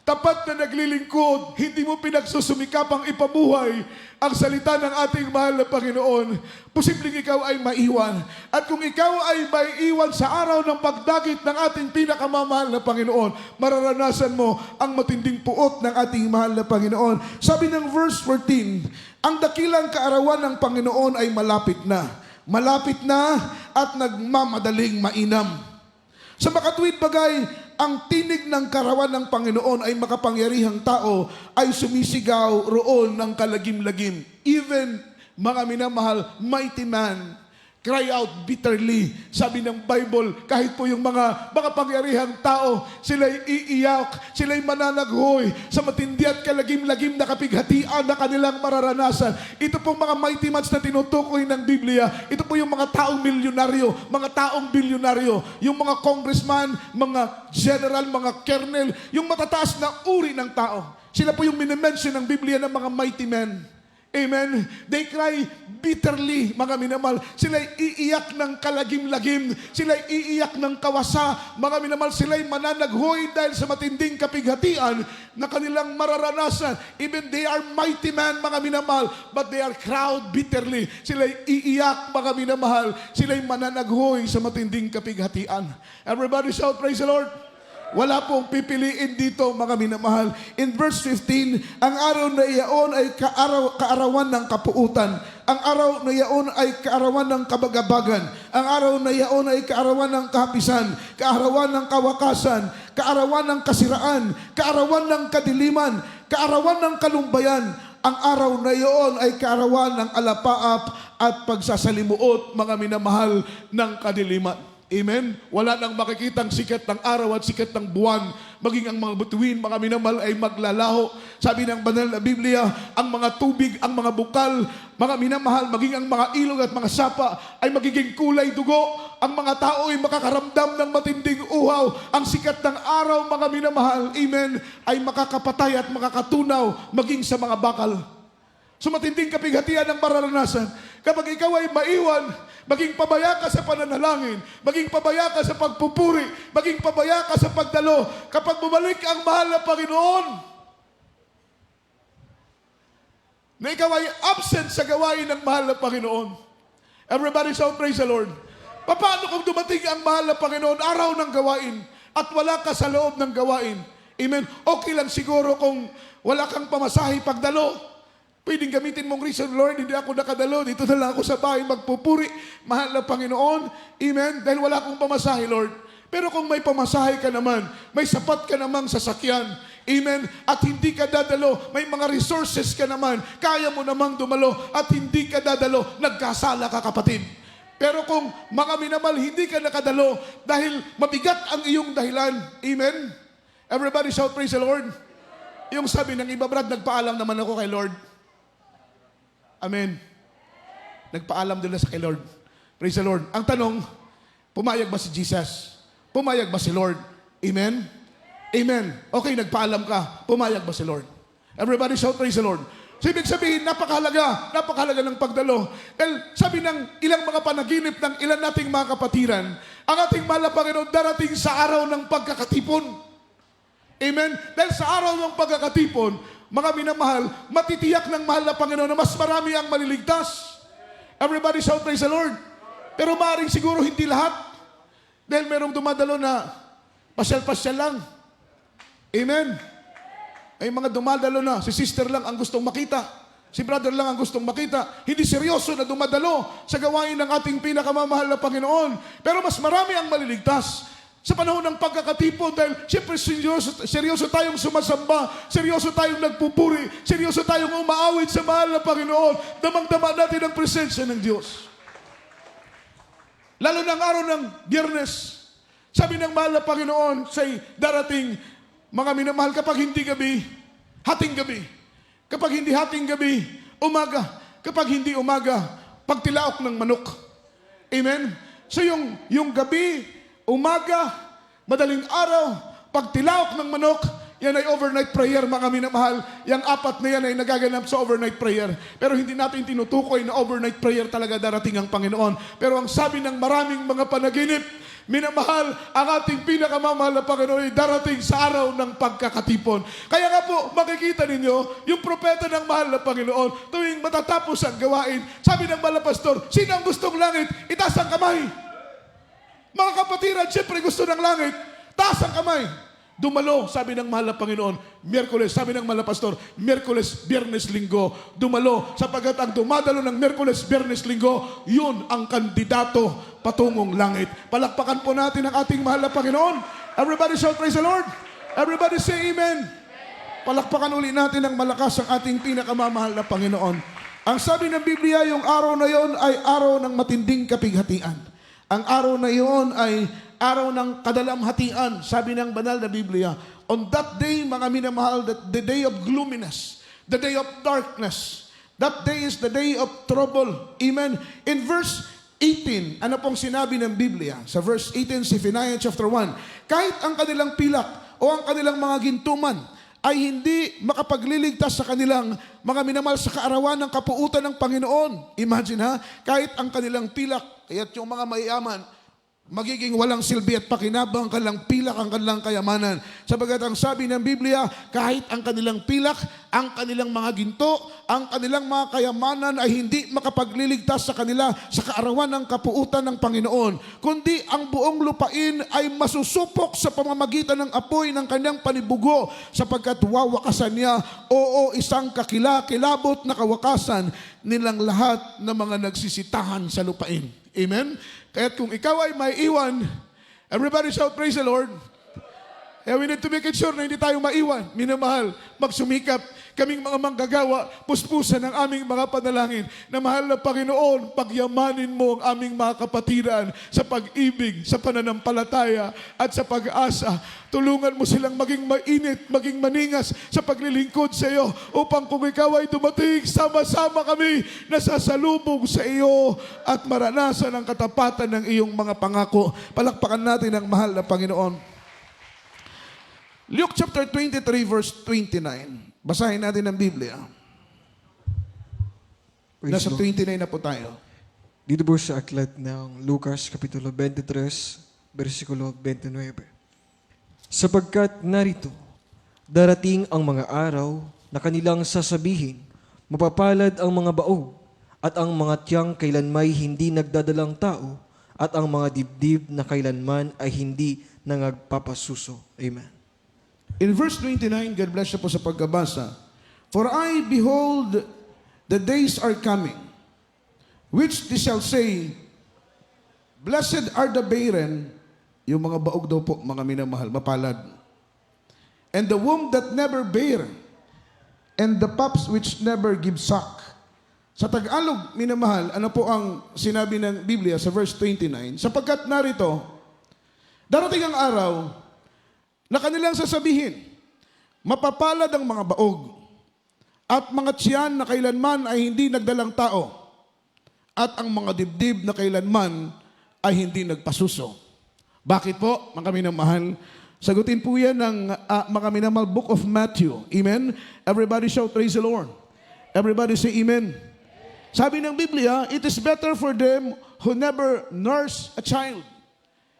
S1: tapat na naglilingkod, hindi mo pinagsusumikapang ipabuhay ang salita ng ating mahal na Panginoon, posibleng ikaw ay maiwan. At kung ikaw ay maiwan sa araw ng pagdagit ng ating pinakamamahal na Panginoon, mararanasan mo ang matinding puot ng ating mahal na Panginoon. Sabi ng verse 14, ang dakilang kaarawan ng Panginoon ay malapit na at nagmamadaling mainam. Sa makatuwid bagay, ang tinig ng karawan ng Panginoon ay makapangyarihang tao ay sumisigaw roon ng kalagim-lagim. Even, mga minamahal, mighty man, cry out bitterly. Sabi ng Bible, kahit po yung mga makapangyarihang tao, sila'y iiyak, sila'y mananaghoy sa matindi at kalagim-lagim na kapighatian na kanilang mararanasan. Ito pong mga mighty mans na tinutukoy ng Biblia, ito po yung mga taong milyonaryo, mga taong bilyonaryo, yung mga congressman, mga general, mga colonel, yung matataas na uri ng tao. Sila po yung minimension ng Biblia ng mga mighty men. Amen. They cry bitterly, mga minamahal. Sila'y iiyak ng kalagim-lagim. Sila'y iiyak ng kawasa. Mga minamahal, sila'y mananaghoy dahil sa matinding kapighatian na kanilang mararanasan. Even they are mighty men, mga minamahal, but they are crowd bitterly. Sila'y iiyak, mga minamahal. Sila'y mananaghoy sa matinding kapighatian. Everybody shout, praise the Lord. Wala pong pipiliin dito, mga minamahal. In verse 15, ang araw na iyaon ay kaarawan ng kapuutan. Ang araw na iyaon ay kaarawan ng kabagabagan. Ang araw na iyaon ay kaarawan ng kahapisan, kaarawan ng kawakasan, kaarawan ng kasiraan, kaarawan ng kadiliman, kaarawan ng kalumbayan. Ang araw na iyon ay kaarawan ng alapaap at pagsasalimuot, mga minamahal, ng kadiliman. Amen? Wala nang makikitang sikat ng araw at sikat ng buwan. Maging ang mga butuin, mga minamahal, ay maglalaho. Sabi ng banal na Biblia, ang mga tubig, ang mga bukal, mga minamahal, maging ang mga ilog at mga sapa ay magiging kulay dugo. Ang mga tao ay makakaramdam ng matinding uhaw. Ang sikat ng araw, mga minamahal, amen, ay makakapatay at makakatunaw maging sa mga bakal. So matinding kapighatian ang mararanasan. Kapag ikaw ay maiwan, maging pabaya ka sa pananalangin, maging pabaya ka sa pagpupuri, maging pabaya ka sa pagdalo. Kapag bumalik ang mahal na Panginoon, na ikaw ay absent sa gawain ng mahal na Panginoon. Everybody shout, praise the Lord. Paano kung dumating ang mahal na Panginoon, araw ng gawain, at wala ka sa loob ng gawain? Amen. Okay lang siguro kung wala kang pamasahe pagdalo. Pwedeng gamitin mong reason, Lord, hindi ako nakadalo. Dito na lang ako sa bahay magpupuri. Mahal na Panginoon. Amen. Dahil wala akong pamasahe, Lord. Pero kung may pamasahe ka naman, may sapat ka namang sasakyan. Amen. At hindi ka dadalo, may mga resources ka naman, kaya mo namang dumalo at hindi ka dadalo, nagkasala ka, kapatid. Pero kung mga minamahal, hindi ka nakadalo dahil mabigat ang iyong dahilan. Amen. Everybody shout, praise the Lord. Yung sabi ng iba, Brad, nagpaalam naman ako kay Lord. Amen. Nagpaalam din na sa kay Lord. Praise the Lord. Ang tanong, pumayag ba si Jesus? Pumayag ba si Lord? Amen? Amen. Okay, nagpaalam ka. Pumayag ba si Lord? Everybody shout, praise the Lord. So, ibig sabihin, napakahalaga ng pagdalo. Dahil sabi ng ilang mga panaginip ng ilan nating mga kapatiran, ang ating mahal na Panginoon darating sa araw ng pagkakatipon. Amen? Dahil sa araw ng pagkakatipon, mga minamahal, matitiyak ng mahal na Panginoon na mas marami ang maliligtas. Everybody shout, praise the Lord. Pero maaaring siguro hindi lahat. Dahil merong dumadalo na pasyal-pasyal lang. Amen? Ay mga dumadalo na, si sister lang ang gustong makita. Si brother lang ang gustong makita. Hindi seryoso na dumadalo sa gawain ng ating pinakamamahal na Panginoon. Pero mas marami ang maliligtas sa panahon ng pagkakatipon dahil siyempre seryoso tayong sumasamba, seryoso tayong nagpupuri, seryoso tayong umaawit sa mahal na Panginoon. Damang-dama natin ang presensya ng Diyos. Lalo ng araw ng Biyernes, sabi ng mahal na Panginoon sa'y darating, mga minamahal, kapag hindi gabi, hating gabi. Kapag hindi hating gabi, umaga. Kapag hindi umaga, pagtilaok ng manok. Amen? So yung gabi, umaga, madaling araw, pagtilaok ng manok, yan ay overnight prayer, mga minamahal. Yang apat na yan ay nagaganap sa overnight prayer. Pero hindi natin tinutukoy na overnight prayer talaga darating ang Panginoon. Pero ang sabi ng maraming mga panaginip, minamahal, ang ating pinakamamahal na Panginoon ay darating sa araw ng pagkakatipon. Kaya nga po, makikita ninyo, yung propeta ng mahal na Panginoon, tuwing matatapos ang gawain, sabi ng mahal na pastor, sino ang gustong langit? Itaas ang kamay. Mga kapatiran, siyempre gusto ng langit, taas ang kamay. Dumalo, sabi ng mahal na Panginoon, Miyerkules, sabi ng mahal na pastor, Miyerkules, Biyernes, Linggo, dumalo, sapagkat ang dumadalo ng Miyerkules, Biyernes, Linggo, yun ang kandidato patungong langit. Palakpakan po natin ang ating mahal na Panginoon. Everybody shout, praise the Lord. Everybody say amen. Palakpakan uli natin ang malakas ang ating pinakamamahal na Panginoon. Ang sabi ng Biblia, yung araw na yon ay araw ng matinding kapighatian. Ang araw na yon ay araw ng kadalamhatian, sabi ng banal na Biblia. On that day, mga minamahal, the day of gloominess, the day of darkness, that day is the day of trouble. Amen. In verse 18, ano pong sinabi ng Biblia? Sa verse 18, Zephaniah chapter 1, kahit ang kanilang pilak o ang kanilang mga gintuman ay hindi makapagliligtas sa kanilang mga minamahal sa kaarawan ng kapuutan ng Panginoon. Imagine ha, kahit ang kanilang pilak, kaya't yung mga mayayaman, magiging walang silbi at pakinabang ang kanilang pilak, ang kanilang kayamanan. Sabagat ang sabi ng Biblia, kahit ang kanilang pilak, ang kanilang mga ginto, ang kanilang mga kayamanan ay hindi makapagliligtas sa kanila sa kaarawan ng kapuutan ng Panginoon. Kundi ang buong lupain ay masusupok sa pamamagitan ng apoy ng kanyang panibugo sapagkat wawakasan niya, oo, isang kakilakilabot na kawakasan nilang lahat ng mga nagsisitahan sa lupain. Amen? Kaya't kung ikaw ay may iwan, everybody shout, praise the Lord. We need to make it sure na hindi tayo maiwan. Minamahal, magsumikap. Kaming mga manggagawa, puspusan ang aming mga panalangin na mahal na Panginoon, pagyamanin mo ang aming mga kapatiran sa pag-ibig, sa pananampalataya at sa pag-asa. Tulungan mo silang maging mainit, maging maningas sa paglilingkod sa iyo upang kung ikaw ay dumating, sama-sama kami na sasalubong sa iyo at maranasan ang katapatan ng iyong mga pangako. Palakpakan natin ang mahal na Panginoon. Luke chapter 23 verse 29. Basahin natin ang Biblia. Nasa 29 na po tayo.
S2: Dito po sa aklat ng Lucas, Kapitulo 23, versikulo 29. Sapagkat narito, darating ang mga araw na kanilang sasabihin, mapapalad ang mga baog, at ang mga tiyang kailanmay hindi nagdadalang tao, at ang mga dibdib na kailanman ay hindi nangagpapasuso. Amen.
S1: In verse 29, God bless you po sa pagkabasa. For I, behold, the days are coming, which they shall say, blessed are the barren, yung mga baog daw po, mga minamahal, mapalad. And the womb that never bare, and the paps which never give suck. Sa Tagalog, minamahal, ano po ang sinabi ng Biblia sa verse 29? Sapagkat narito, darating ang araw, na kanilang sasabihin, mapapalad ang mga baog, at mga tiyan na kailanman ay hindi nagdalang tao, at ang mga dibdib na kailanman ay hindi nagpasuso. Bakit po, mga minamahal? Sagutin po yan ng mga minamahal Book of Matthew. Amen? Everybody shout, praise the Lord. Everybody say amen. Sabi ng Biblia, it is better for them who never nurse a child.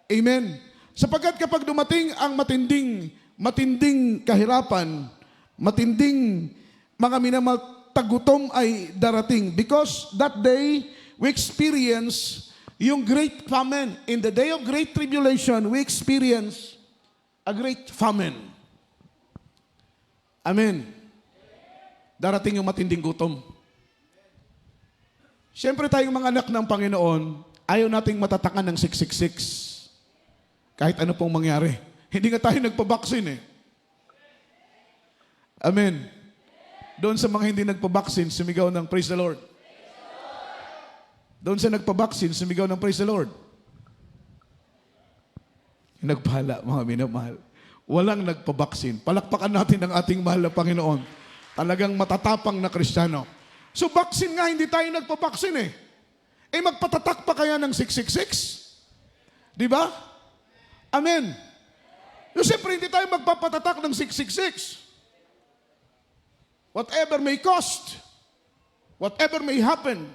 S1: Amen. Sapagkat kapag dumating ang matinding kahirapan, matinding mga minamahal tagutom ay darating. Because that day, we experience yung great famine. In the day of great tribulation, we experience a great famine. Amen. Darating yung matinding gutom. Siyempre tayong mga anak ng Panginoon, ayaw nating matatakan ng 666. Kahit ano pong mangyari. Hindi nga tayo nagpabaksin eh. Amen. Doon sa mga hindi nagpabaksin, sumigaw ng praise the Lord. Doon sa nagpabaksin, sumigaw ng praise the Lord. Nagpala, mga minamahal. Walang nagpabaksin. Palakpakan natin ang ating mahal na Panginoon. Talagang matatapang na Kristiyano. So, baksin nga, hindi tayo nagpabaksin eh. Eh, magpatatak pa kaya ng 666? Di ba? Amen. So, siyempre, hindi tayo magpapatatak ng 666. Whatever may cost, whatever may happen,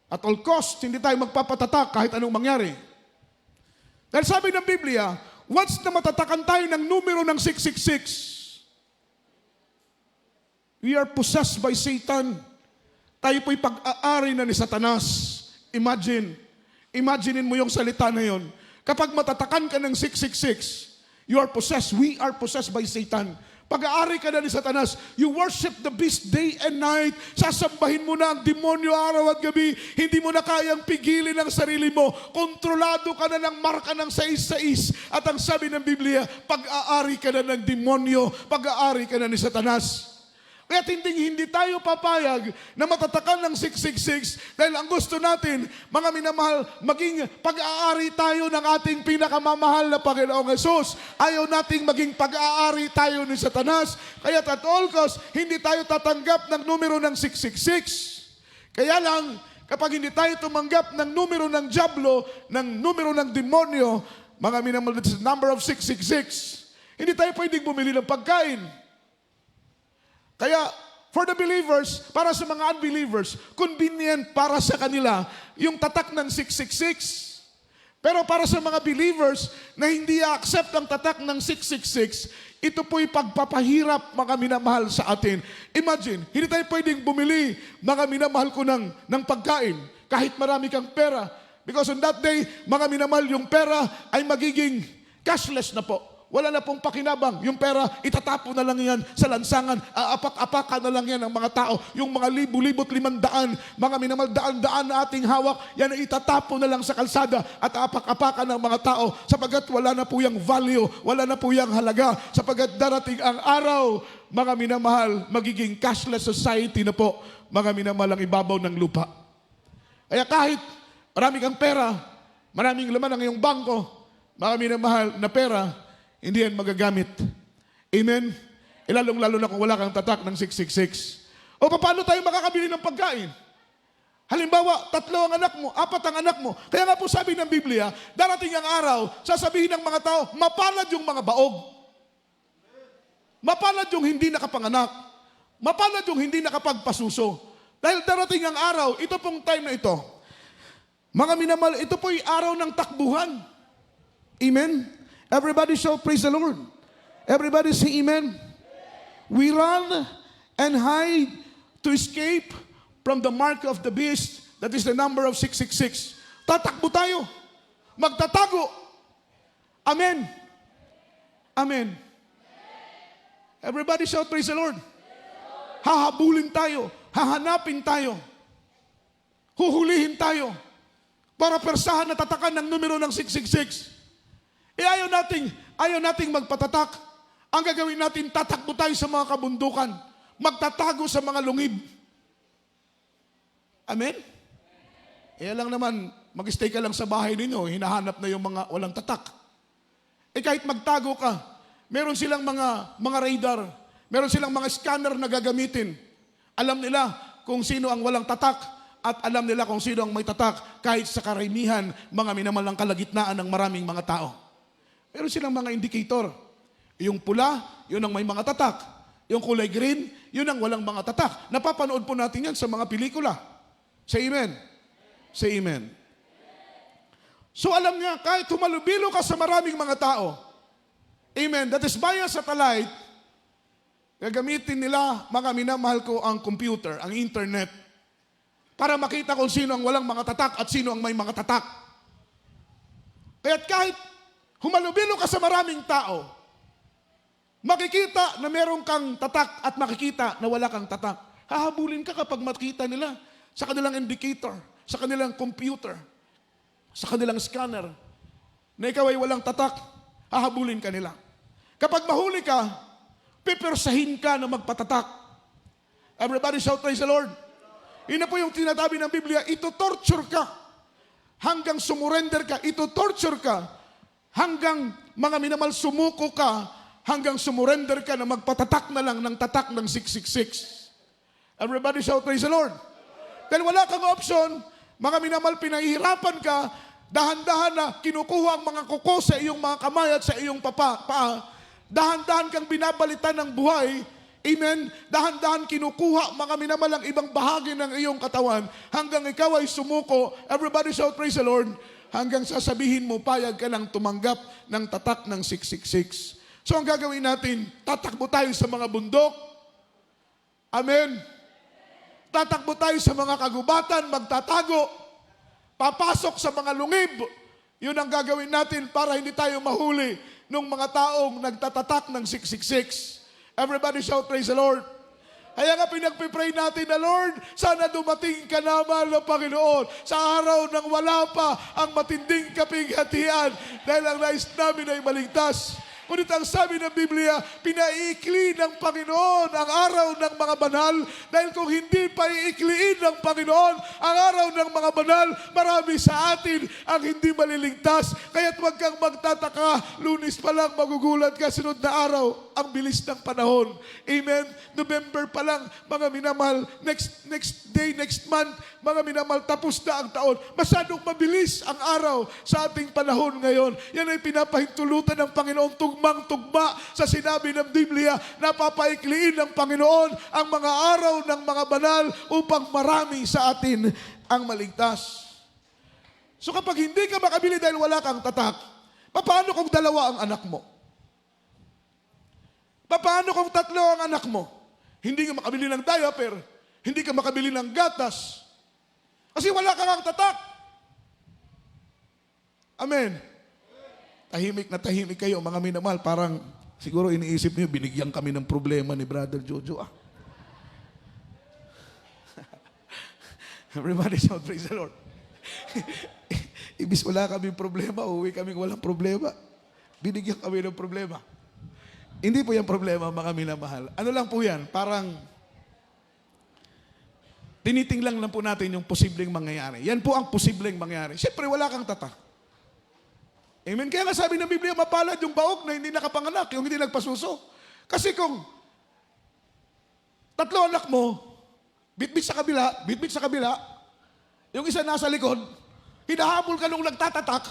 S1: at all cost, hindi tayo magpapatatak kahit anong mangyari. Dahil sabi ng Biblia, once na matatakan tayo ng numero ng 666, we are possessed by Satan. Tayo po'y pag-aari na ni Satanas. Imaginein mo yung salita na yon. Kapag matatakan ka ng 666, you are possessed, we are possessed by Satan. Pag-aari ka na ni Satanas, you worship the beast day and night, sasambahin mo na ang demonyo araw at gabi, hindi mo na kayang pigilin ang sarili mo, kontrolado ka na ng marka ng 666, at ang sabi ng Biblia, pag-aari ka na ng demonyo, pag-aari ka na ni Satanas. Kaya hindi tayo papayag na matatakan ng 666 dahil ang gusto natin, mga minamahal, maging pag-aari tayo ng ating pinakamamahal na Panginoong Hesus. Ayaw nating maging pag-aari tayo ni Satanas. Kaya at all cost, hindi tayo tatanggap ng numero ng 666. Kaya lang, kapag hindi tayo tumanggap ng numero ng Diablo, ng numero ng demonyo, mga minamahal, this is number of 666, hindi tayo pwedeng bumili ng pagkain. Kaya, for the believers, para sa mga unbelievers, convenient para sa kanila yung tatak ng 666. Pero para sa mga believers na hindi accept ang tatak ng 666, ito po'y pagpapahirap, mga minamahal, sa atin. Imagine, hindi tayo pwedeng bumili, mga minamahal ko, ng pagkain, kahit marami kang pera. Because on that day, mga minamahal, yung pera ay magiging cashless na po. Wala na pong pakinabang. Yung pera, itatapo na lang yan sa lansangan. Aapak-apakan na lang yan ng mga tao. Yung mga libo-libot, 500, mga minimal daan-daan na ating hawak, yan ay itatapo na lang sa kalsada at aapak-apakan ng mga tao sapagkat wala na po yung value, wala na po yung halaga, sapagkat darating ang araw, mga minamahal, magiging cashless society na po, mga minamahal, ang ibabaw ng lupa. Kaya kahit marami kang pera, maraming laman ang iyong bangko, mga minamahal na pera, hindi yan magagamit. Amen? Lalong-lalo na kung wala kang tatak ng 666. O paano tayo makakabili ng pagkain? Halimbawa, 3 ang anak mo, 4 ang anak mo. Kaya nga po sabi ng Biblia, darating ang araw, sasabihin ng mga tao, mapalad yung mga baog. Mapalad yung hindi nakapanganak. Mapalad yung hindi nakapagpasuso. Dahil darating ang araw, ito pong time na ito. Mga minamahal, ito po'y araw ng takbuhan. Amen? Everybody shout, praise the Lord. Everybody say amen. We run and hide to escape from the mark of the beast, that is the number of 666. Tatakbo tayo. Magtatago. Amen. Amen. Everybody shout, praise the Lord. Hahabulin tayo. Hahanapin tayo. Huhulihin tayo. Para persahan na tatakan ng numero ng 666. Ayaw nating magpatatak. Ang gagawin natin, tatakbo tayo sa mga kabundukan. Magtatago sa mga lungib. Amen? Lang naman, mag-stay ka lang sa bahay ninyo, hinahanap na yung mga walang tatak. Kahit magtago ka, meron silang mga radar, meron silang mga scanner na gagamitin. Alam nila kung sino ang walang tatak at alam nila kung sino ang may tatak kahit sa karamihan, mga minamalang kalagitnaan ng maraming mga tao. Meron silang mga indicator. Yung pula, yun ang may mga tatak. Yung kulay green, yun ang walang mga tatak. Napapanood po natin yan sa mga pelikula. Say amen. Say amen. So alam niya, kahit humalubilo ka sa maraming mga tao, amen, that is via satellite, gagamitin nila, mga minamahal ko, ang computer, ang internet, para makita kung sino ang walang mga tatak at sino ang may mga tatak. Kaya't kahit humalubilo ka sa maraming tao, makikita na meron kang tatak at makikita na wala kang tatak. Hahabulin ka kapag makita nila sa kanilang indicator, sa kanilang computer, sa kanilang scanner, na ikaw ay walang tatak, hahabulin ka nila. Kapag mahuli ka, pipirsahin ka na magpatatak. Everybody shout, praise the Lord. Yun na po yung tinatabi ng Biblia, ito-torture ka hanggang sumurrender ka, ito-torture ka hanggang mga minamal sumuko ka, hanggang sumurrender ka na magpatatak na lang ng tatak ng 666. Everybody shout, praise the Lord. Dahil wala kang option, mga minamal pinahihirapan ka, dahan-dahan na kinukuha ang mga kuko sa iyong mga kamay at sa iyong paa. Dahan-dahan kang binabalitan ng buhay. Amen? Dahan-dahan kinukuha mga minamalang ibang bahagi ng iyong katawan hanggang ikaw ay sumuko. Everybody shout, praise the Lord. Hanggang sasabihin mo, payag ka lang tumanggap ng tatak ng 666. So ang gagawin natin, tatakbo tayo sa mga bundok. Amen? Tatakbo tayo sa mga kagubatan, magtatago. Papasok sa mga lungib. Yun ang gagawin natin para hindi tayo mahuli ng mga taong nagtatatak ng 666. Everybody shout, praise the Lord. Kaya nga pinagpipray natin na, Lord, sana dumating ka na, mahal na Panginoon, sa araw nang wala pa ang matinding kapighatian dahil ang nais namin ay maligtas. Ngunit ang sabi ng Biblia, pinaiikli ng Panginoon ang araw ng mga banal dahil kung hindi pa iikliin ng Panginoon ang araw ng mga banal, marami sa atin ang hindi maliligtas. Kaya't huwag kang magtataka, Lunes pa lang magugulat ka, sunod na araw, ang bilis ng panahon. Amen? November pa lang, mga minamahal, next day, next month, mga minamahal, tapos na ang taon. Masyadong mabilis ang araw sa ating panahon ngayon. Yan ay pinapahintulutan ng Panginoon, tugmang-tugma sa sinabi ng Biblia, napapaikliin ng Panginoon ang mga araw ng mga banal upang marami sa atin ang maligtas. So kapag hindi ka makabili dahil wala kang tatak, paano kung dalawa ang anak mo? Paano kung tatlo ang anak mo? Hindi ka makabili ng diaper, hindi ka makabili ng gatas, kasi wala kang tatak. Amen. Tahimik na tahimik kayo, mga minamahal. Parang siguro iniisip niyo, binigyan kami ng problema ni Brother Jojo. Everybody shout, praise the Lord. Ibis wala kami problema, uwi kami walang problema. Binigyan kami ng problema. Hindi po yung problema, mga minamahal. Ano lang po yan? Parang tinitingnan lang po natin yung posibleng mangyayari. Yan po ang posibleng mangyayari. Siyempre, wala kang tatak. Amen? Kaya nga sabi ng Biblia, mapalad yung baog na hindi nakapanganak, yung hindi nagpasuso. Kasi kung tatlo anak mo, bitbit sa kabila, yung isa nasa likod, hinahabol ka nung nagtatatak.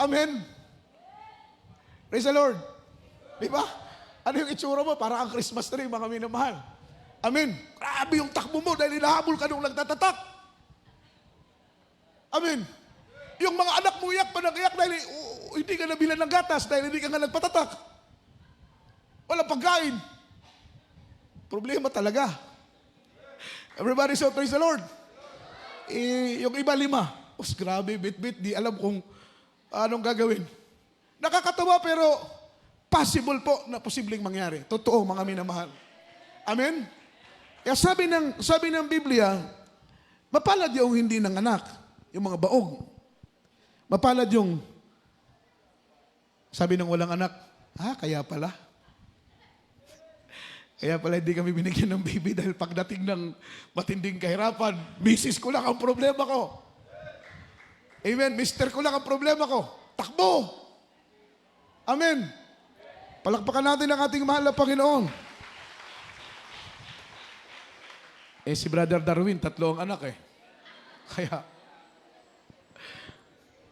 S1: Amen? Praise the Lord. Di ba? Ano yung itsura mo? Para ang Christmas tree, mga minamahal. Amen? Grabe yung takbo mo dahil hinahabol ka nung nagtatatak. Amen? Yung mga anak mo iyak pa nag-iyak dahil hindi ka nabilan ng gatas dahil hindi ka nga nagpatatak. Walang pagkain. Problema talaga. Everybody shout, praise the Lord. Yung iba 5. Grabe, bit-bit, di alam kung anong gagawin. Nakakatawa pero possible po na posibleng mangyari. Totoo, mga minamahal. Amen? Kaya sabi ng Biblia, mapalad yung hindi ng anak, yung mga baog. Mapalad yung, sabi ng walang anak, kaya pala. Kaya pala hindi kami binigyan ng baby dahil pagdating ng matinding kahirapan, misis ko lang ang problema ko. Amen. Mister ko lang ang problema ko. Takbo. Amen. Palakpakan natin ang ating mahal na Panginoon. Si Brother Darwin, 3 ang anak eh. Kaya,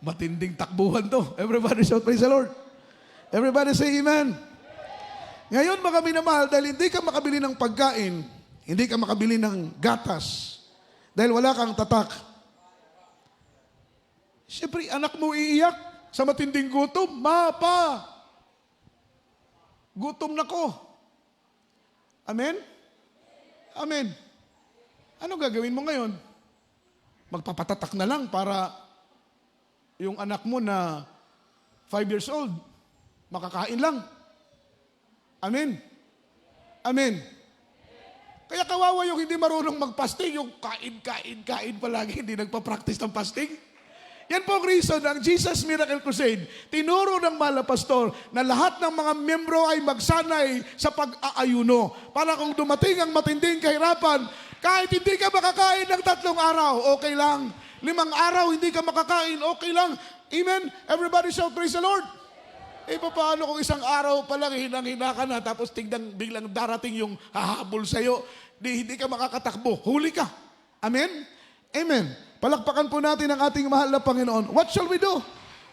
S1: Matinding takbuhan to. Everybody shout, praise the Lord. Everybody say amen. Ngayon, mga minamahal, dahil hindi ka makabili ng pagkain, hindi ka makabili ng gatas, dahil wala kang tatak. Siyempre, anak mo iiyak sa matinding gutom. Mapa! Gutom na ko. Amen? Amen. Ano gagawin mo ngayon? Magpapatatak na lang para yung anak mo na 5 years old, makakain lang. Amen. Amen. Kaya kawawa yung hindi marunong mag-fasting, yung kain palagi, hindi nagpa-practice ng fasting. Yan po ang reason ng Jesus Miracle Crusade. Tinuro ng mahal na pastor na lahat ng mga membro ay magsanay sa pag-aayuno. Para kung dumating ang matinding kahirapan, kahit hindi ka makakain ng 3 araw, okay lang. 5 araw, hindi ka makakain, okay lang. Amen? Everybody shout, praise the Lord. Eh, paano kung 1 araw pa lang, hinang-hina ka na, tapos tignan, biglang darating yung hahabol sa'yo, hindi ka makakatakbo, huli ka. Amen? Amen. Palakpakan po natin ang ating mahal na Panginoon. What shall we do?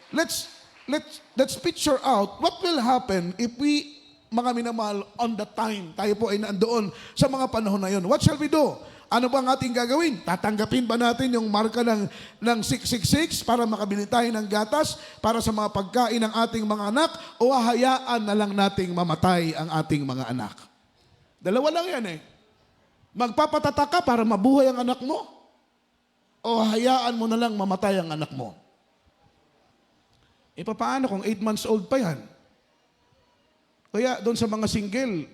S1: Let's picture out what will happen if we, mga minamahal, on the time, tayo po ay nandoon sa mga panahon na yun. What shall we do? Ano ba ang ating gagawin? Tatanggapin ba natin yung marka ng 666 para makabili tayo ng gatas para sa mga pagkain ng ating mga anak o hahayaan na lang nating mamatay ang ating mga anak? Dalawa lang yan eh. Magpapatatak ka para mabuhay ang anak mo o hayaan mo na lang mamatay ang anak mo? E paano kung 8 months old pa yan? Kaya doon sa mga single,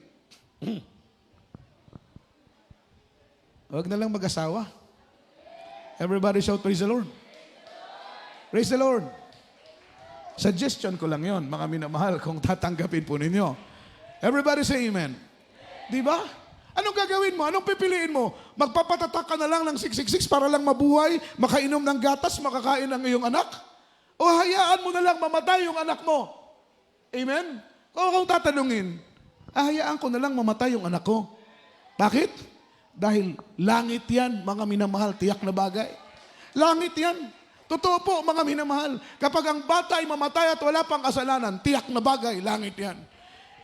S1: huwag na lang mag-asawa. Everybody shout, praise the Lord. Praise the Lord. Suggestion ko lang yon, mga minamahal, kung tatanggapin po ninyo. Everybody say amen. Di ba? Anong gagawin mo? Anong pipiliin mo? Magpapatatak ka na lang ng 666 para lang mabuhay, makainom ng gatas, makakain ang iyong anak? O hayaan mo na lang mamatay yung anak mo? Amen? Kung tatanungin, hayaan ko na lang mamatay yung anak ko. Bakit? Dahil langit yan, mga minamahal, tiyak na bagay. Langit yan. Totoo po, mga minamahal. Kapag ang bata ay mamatay at wala pang kasalanan, tiyak na bagay, langit yan.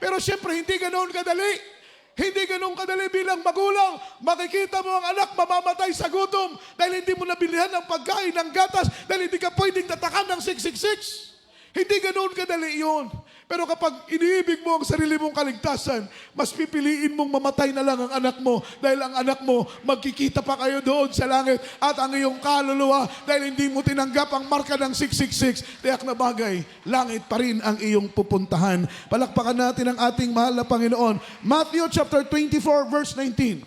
S1: Pero siyempre, hindi ganoon kadali. Hindi ganoon kadali bilang magulang. Makikita mo ang anak mamamatay sa gutom dahil hindi mo nabilihan ng pagkain, ng gatas, dahil hindi ka pwedeng tatakan ng 666. Hindi ganoon kadali yun. Pero kapag iniibig mo ang sarili mong kaligtasan, mas pipiliin mong mamatay na lang ang anak mo dahil ang anak mo magkikita pa kayo doon sa langit at ang iyong kaluluwa dahil hindi mo tinanggap ang marka ng 666. Tiyak na bagay, langit pa rin ang iyong pupuntahan. Palakpakan natin ang ating mahal na Panginoon. Matthew chapter 24 verse 19.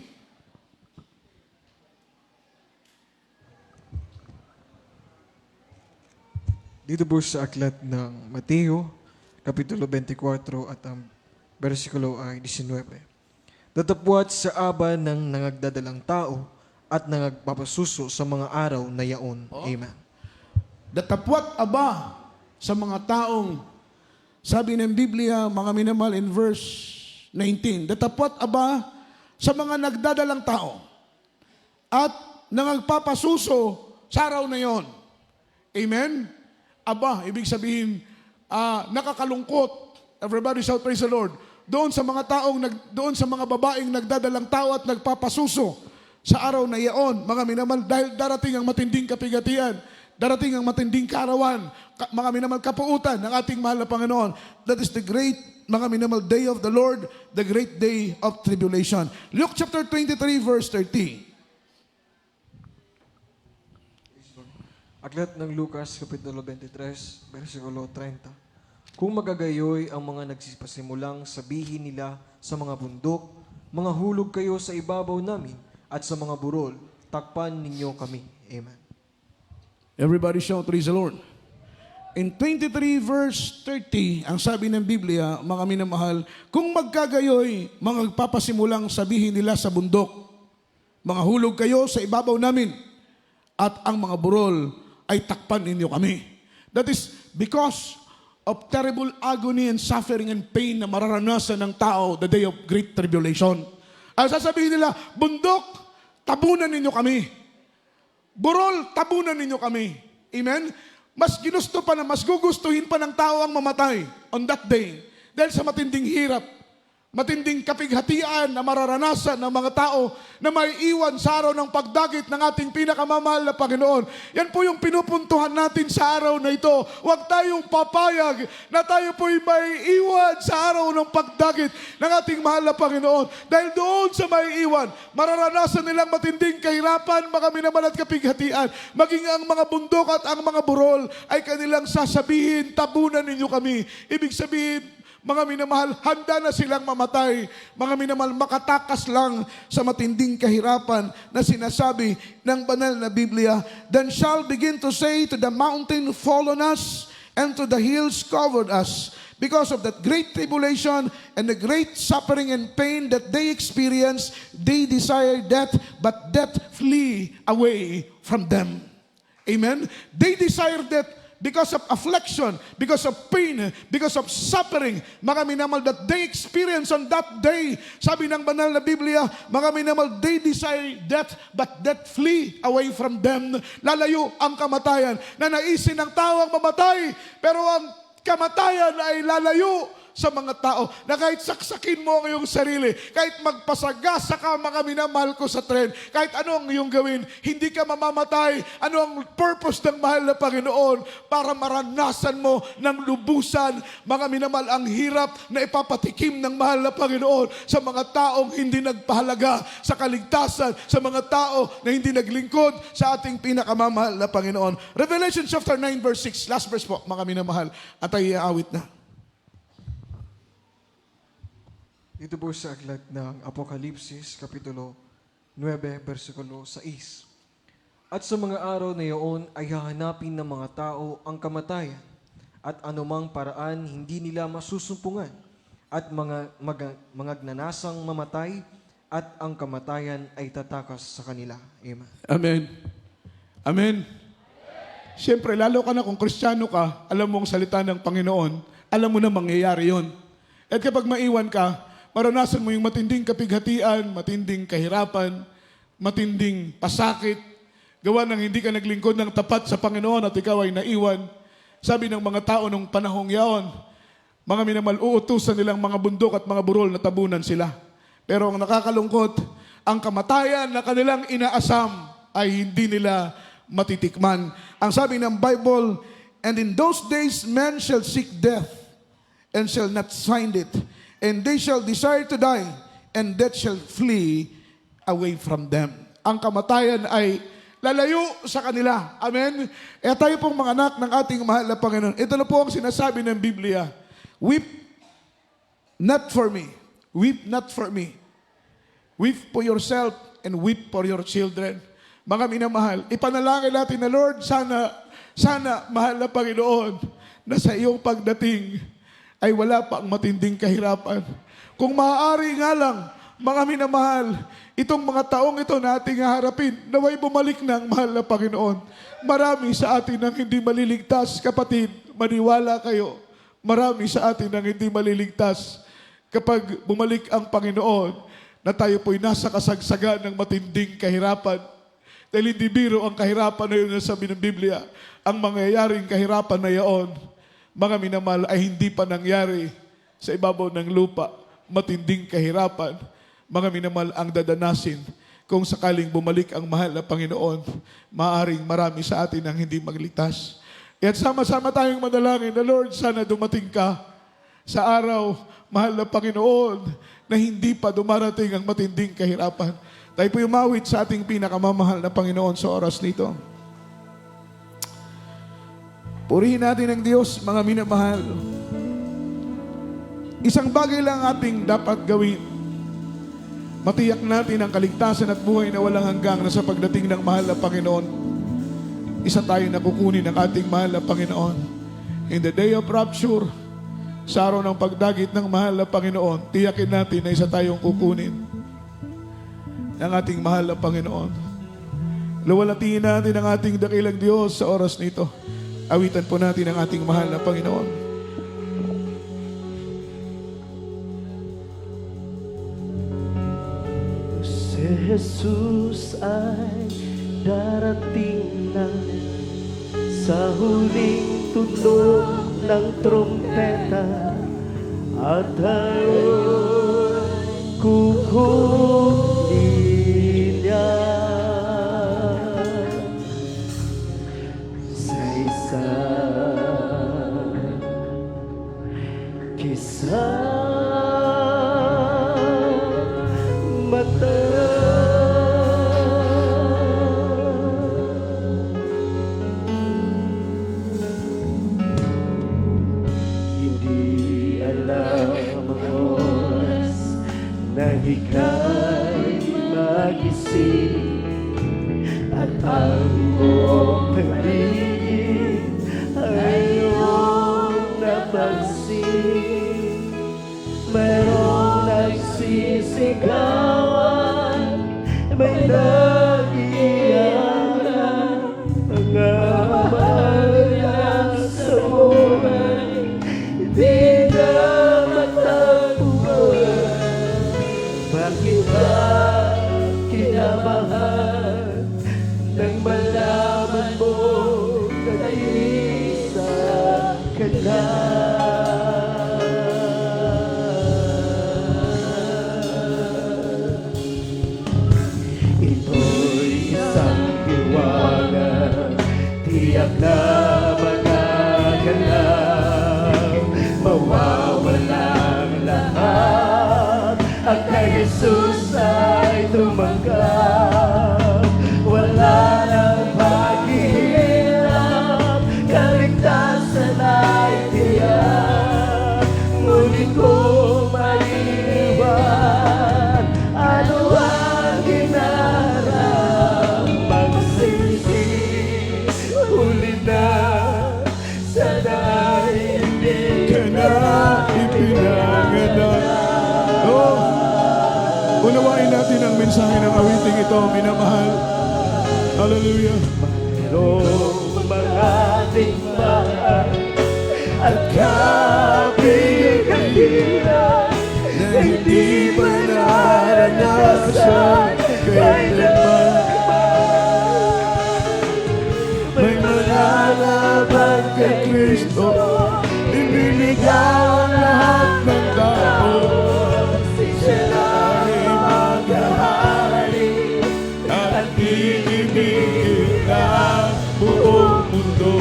S2: Dito po sa aklat ng Mateo, Kapitulo 24 at ang versikulo ay 19. Datapwat sa aba ng nangagdadalang tao at nangagpapasuso sa mga araw na yaon. Amen.
S1: Datapwat aba sa mga taong, sabi ng Biblia, mga minamahal, in verse 19, datapwat aba sa mga nagdadalang tao at nangagpapasuso sa araw na yon. Amen? Aba, ibig sabihin, nakakalungkot. Everybody shout, praise the Lord. Doon sa mga doon sa mga babaeng nagdadalang tao at nagpapasuso sa araw na iyon, mga minamahal, dahil darating ang matinding kapigatian, darating ang matinding kaarawan, mga minamahal, kapuutan ng ating mahal na Panginoon. That is the great, mga minamahal, day of the Lord, the great day of tribulation. Luke chapter 23 verse 30.
S2: Aklat ng Lucas, Kapitulo 23, versikulo 30. Kung magagayoy ang mga nagsipasimulang sabihin nila sa mga bundok, mga hulog kayo sa ibabaw namin, at sa mga burol, takpan ninyo kami. Amen.
S1: Everybody shout, praise the Lord. In 23 verse 30, ang sabi ng Biblia, mga minamahal, kung magkagayoy, mga nagpapasimulang sabihin nila sa bundok, mga hulog kayo sa ibabaw namin, at ang mga burol ay takpan ninyo kami. That is because of terrible agony and suffering and pain na mararanasan ng tao the day of great tribulation. Ang sasabihin nila, bundok, tabunan ninyo kami. Burol, tabunan ninyo kami. Amen? mas ginusto pa na, mas gugustuhin pa ng tao ang mamatay on that day. Dahil sa matinding hirap, matinding kapighatian na mararanasan ng mga tao na may iwan sa araw ng pagdagit ng ating pinakamamahal na Panginoon. Yan po yung pinupuntuhan natin sa araw na ito. Huwag tayong papayag na tayo po'y may iwan sa araw ng pagdagit ng ating mahal na Panginoon. Dahil doon sa may iwan, mararanasan nilang matinding kahirapan, mga minamahal at kapighatian. Maging ang mga bundok at ang mga burol ay kanilang sasabihin, tabunan ninyo kami. Ibig sabihin, mga minamahal, handa na silang mamatay. Mga minamahal, makatakas lang sa matinding kahirapan na sinasabi ng banal na Biblia. Then shall begin to say to the mountain, fall on us, and to the hills covered us. Because of that great tribulation and the great suffering and pain that they experience, they desire death, but death flee away from them. Amen? They desire death because of affliction, because of pain, because of suffering, mga minamahal, that they experience on that day. Sabi ng banal na Biblia, mga minamahal, they desire death, but death flee away from them. Lalayo ang kamatayan. Nanaisin ng tao ang mamatay, pero ang kamatayan ay lalayo sa mga tao, na kahit saksakin mo ang iyong sarili, kahit magpasagasa ka, mga minamahal ko, sa tren, kahit ano ang iyong gawin, hindi ka mamamatay. Ano ang purpose ng mahal na Panginoon? Para maranasan mo ng lubusan, mga minamahal, ang hirap na ipapatikim ng mahal na Panginoon sa mga taong hindi nagpahalaga sa kaligtasan, sa mga tao na hindi naglingkod sa ating pinakamamahal na Panginoon. Revelation chapter 9 verse 6, last verse po, mga minamahal, at ay aawit na.
S2: Dito po sa aklat ng Apokalipsis, Kapitulo 9, versikulo 6. At sa mga araw na iyon ay hahanapin ng mga tao ang kamatayan, at anumang paraan hindi nila masusumpungan, at mga gnanasang mamatay, at ang kamatayan ay tatakas sa kanila. Amen.
S1: Amen. Amen. Siyempre, lalo ka na kung Kristiyano ka, alam mo ang salita ng Panginoon, alam mo na mangyayari yon. At kapag maiwan ka, maranasan mo yung matinding kapighatian, matinding kahirapan, matinding pasakit, gawa ng hindi ka naglingkod ng tapat sa Panginoon at ikaw ay naiwan. Sabi ng mga tao nung panahong yaon, mga minamahal, uutusan nilang mga bundok at mga burol na tabunan sila. Pero ang nakakalungkot, ang kamatayan na kanilang inaasam ay hindi nila matitikman. Ang sabi ng Bible, and in those days men shall seek death and shall not find it. And they shall desire to die, and death shall flee away from them. Ang kamatayan ay lalayo sa kanila. Amen? E tayo pong mga anak ng ating mahal na Panginoon. Ito na po ang sinasabi ng Biblia. Weep not for me. Weep not for me. Weep for yourself and weep for your children. Mga minamahal, ipanalangin natin na Lord, sana, mahal na Panginoon, na sa iyong pagdating, ay wala pa ang matinding kahirapan. Kung maaari nga lang, mga minamahal, itong mga taong ito na ating haharapin, naway bumalik na ang mahal na Panginoon. Marami sa atin ang hindi maliligtas, kapatid, maniwala kayo. Marami sa atin ang hindi maliligtas kapag bumalik ang Panginoon, na tayo po'y nasa kasagsagan ng matinding kahirapan. Dahil hindi biro ang kahirapan na yun na sabi ng Biblia. Ang mangyayaring kahirapan na yaon, mga minamahal, ay hindi pa nangyari sa ibabaw ng lupa. Matinding kahirapan, mga minamahal, ang dadanasin kung sakaling bumalik ang mahal na Panginoon. Maaring marami sa atin ang hindi magligtas. At sama-sama tayong manalangin na Lord, sana dumating ka sa araw, mahal na Panginoon, na hindi pa dumarating ang matinding kahirapan. Tayo po umawit sa ating pinakamamahal na Panginoon sa oras nito. Purihin natin ang Diyos, mga minamahal. Isang bagay lang ating dapat gawin. Matiyak natin ang kaligtasan at buhay na walang hanggang na sa pagdating ng mahal na Panginoon. Isa tayo na kukunin ng ating mahal na Panginoon. In the day of rapture, sa araw ng pagdagit ng mahal na Panginoon, tiyakin natin na isa tayong kukunin ng ating mahal na Panginoon. Luwalhatiin natin ang ating dakilang Diyos sa oras nito. Awitan po natin ang ating mahal na Panginoon.
S3: Si Jesus ay darating na sa huling tunog ng trompeta at tayo'y kukunin niya sa isang mata. Hindi alam ang oras na ika'y magising at ang buong paligid ay iyong napansin. Mayroong nagsisigawan, may nag-iiyakan, mga mahal na sa buhay, di na matagpuan. Bakit ba kinamahan nang malaman mo nag-iisa ka na? Ito'y isang hiwaga, tiyak na magagalaw, mawawala ang lahat, at kay Jesus ay tumanggap. Wala nang paghihirap, kaligtasan ay tiyak, ngunit kung maliliwan, ano ang hinarap? Magsisi, huli na, sana'y hindi
S1: Ka na ipinanganak. Oh, unawain natin ang mensahe ng awiting ito, minamahal. Hallelujah.
S3: mayroong mga digmaan at kapighatiran
S1: Na hindi pa naranasan kailanman. May mga laban kay Kristo, ibinigaw ang lahat ng tao. Siya ay maghahari at iibigin ang buong mundo.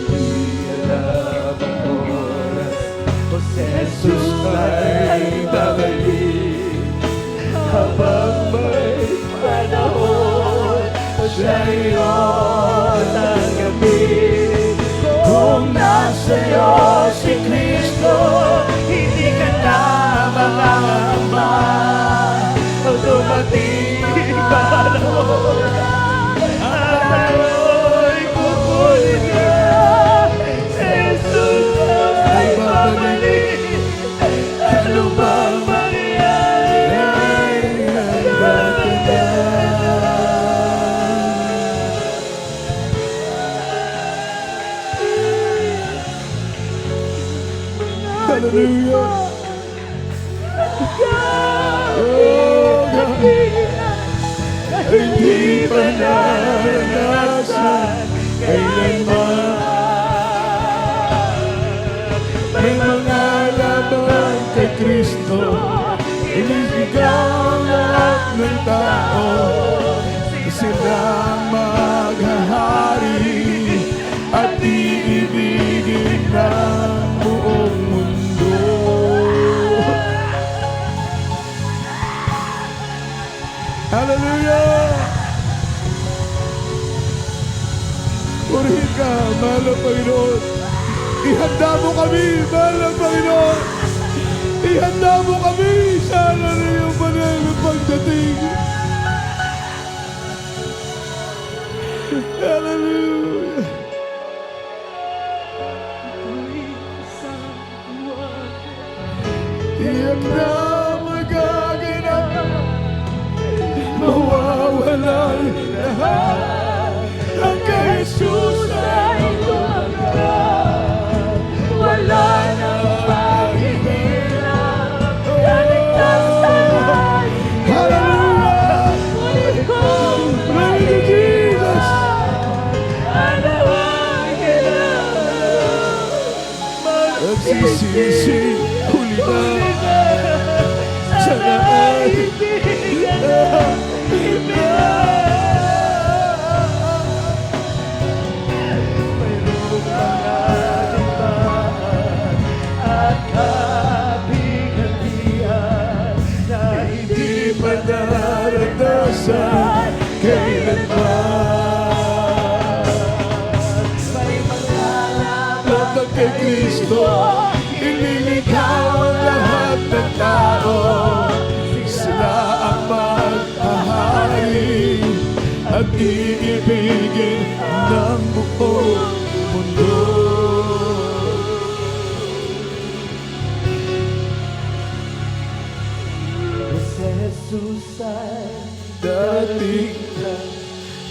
S3: Hindi alam ang oras o si Jesus ay babalik. Habang may panahon, siya'y iyong tanggapin. Kung nasa iyo si Kristo, hindi ka na makakamba. Ang dumating panahon, at tayo'y kukunin ka. Si Jesus ay babalik. Ano bang mangyayari?
S1: Hallelujah. Hindi pa naranasan kailanman. May mga laban kay Kristo, inisigaw lahat ng tao. Sila maghahari at iibigin ng buong mundo. Hallelujah! Purihin ka, mahal na Panginoon. Ihanda mo kami, mahal na Panginoon. Ihanda mo kami sa iyong banal na pagdating. Hallelujah! Tiyak na magaganap, mawawala lahat, ang kay Jesus ay tumanggap.
S3: Wala nang paghihirap, kaligtasan Kaibigan ng mayroong mga liman at kabighatian na hindi pa naranasan kailanman. May mga
S1: Laban kay Kristo, ililigaw ang lahat ng tao. Sila ang maghahari at iibigin ng buong mundo.
S3: Si Jesus ay
S1: Dating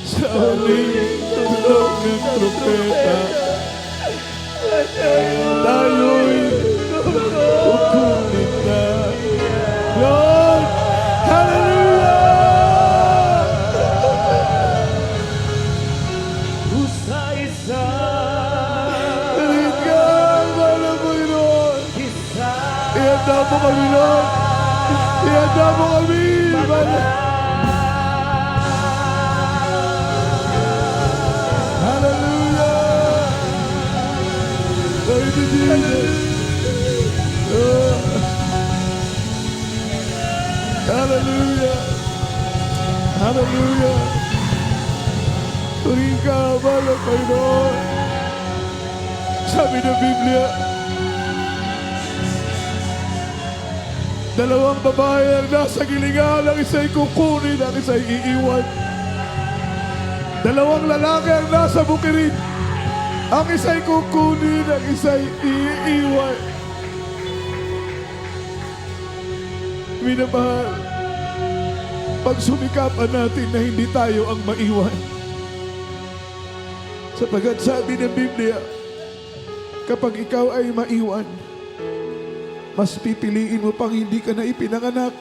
S1: sa huling tunog ng trumpeta, tayo'y kukunin na. Lord, hallelujah!
S3: Usa-isa,
S1: Tingin ka, mahal na Panginoon.
S3: isa,
S1: Ihanda mo kami, Lord. Ihanda mo kami, mahal na. Hallelujah! Thank you, Jesus. Hallelujah! Hallelujah! Turing ka, mahal na Panginoon. Sabi ng Biblia, dalawang babae ang nasa gilingan, ang isa'y kukunin, ang isa'y iiwan. Dalawang lalaki ang nasa bukirin, ang isa'y kukunin, ang isa'y iiwan. Minamahal, pag sumikapan natin na hindi tayo ang maiwan. Sapagkat sabi ng Biblia, kapag ikaw ay maiwan, mas pipiliin mo pang hindi ka na ipinanganak.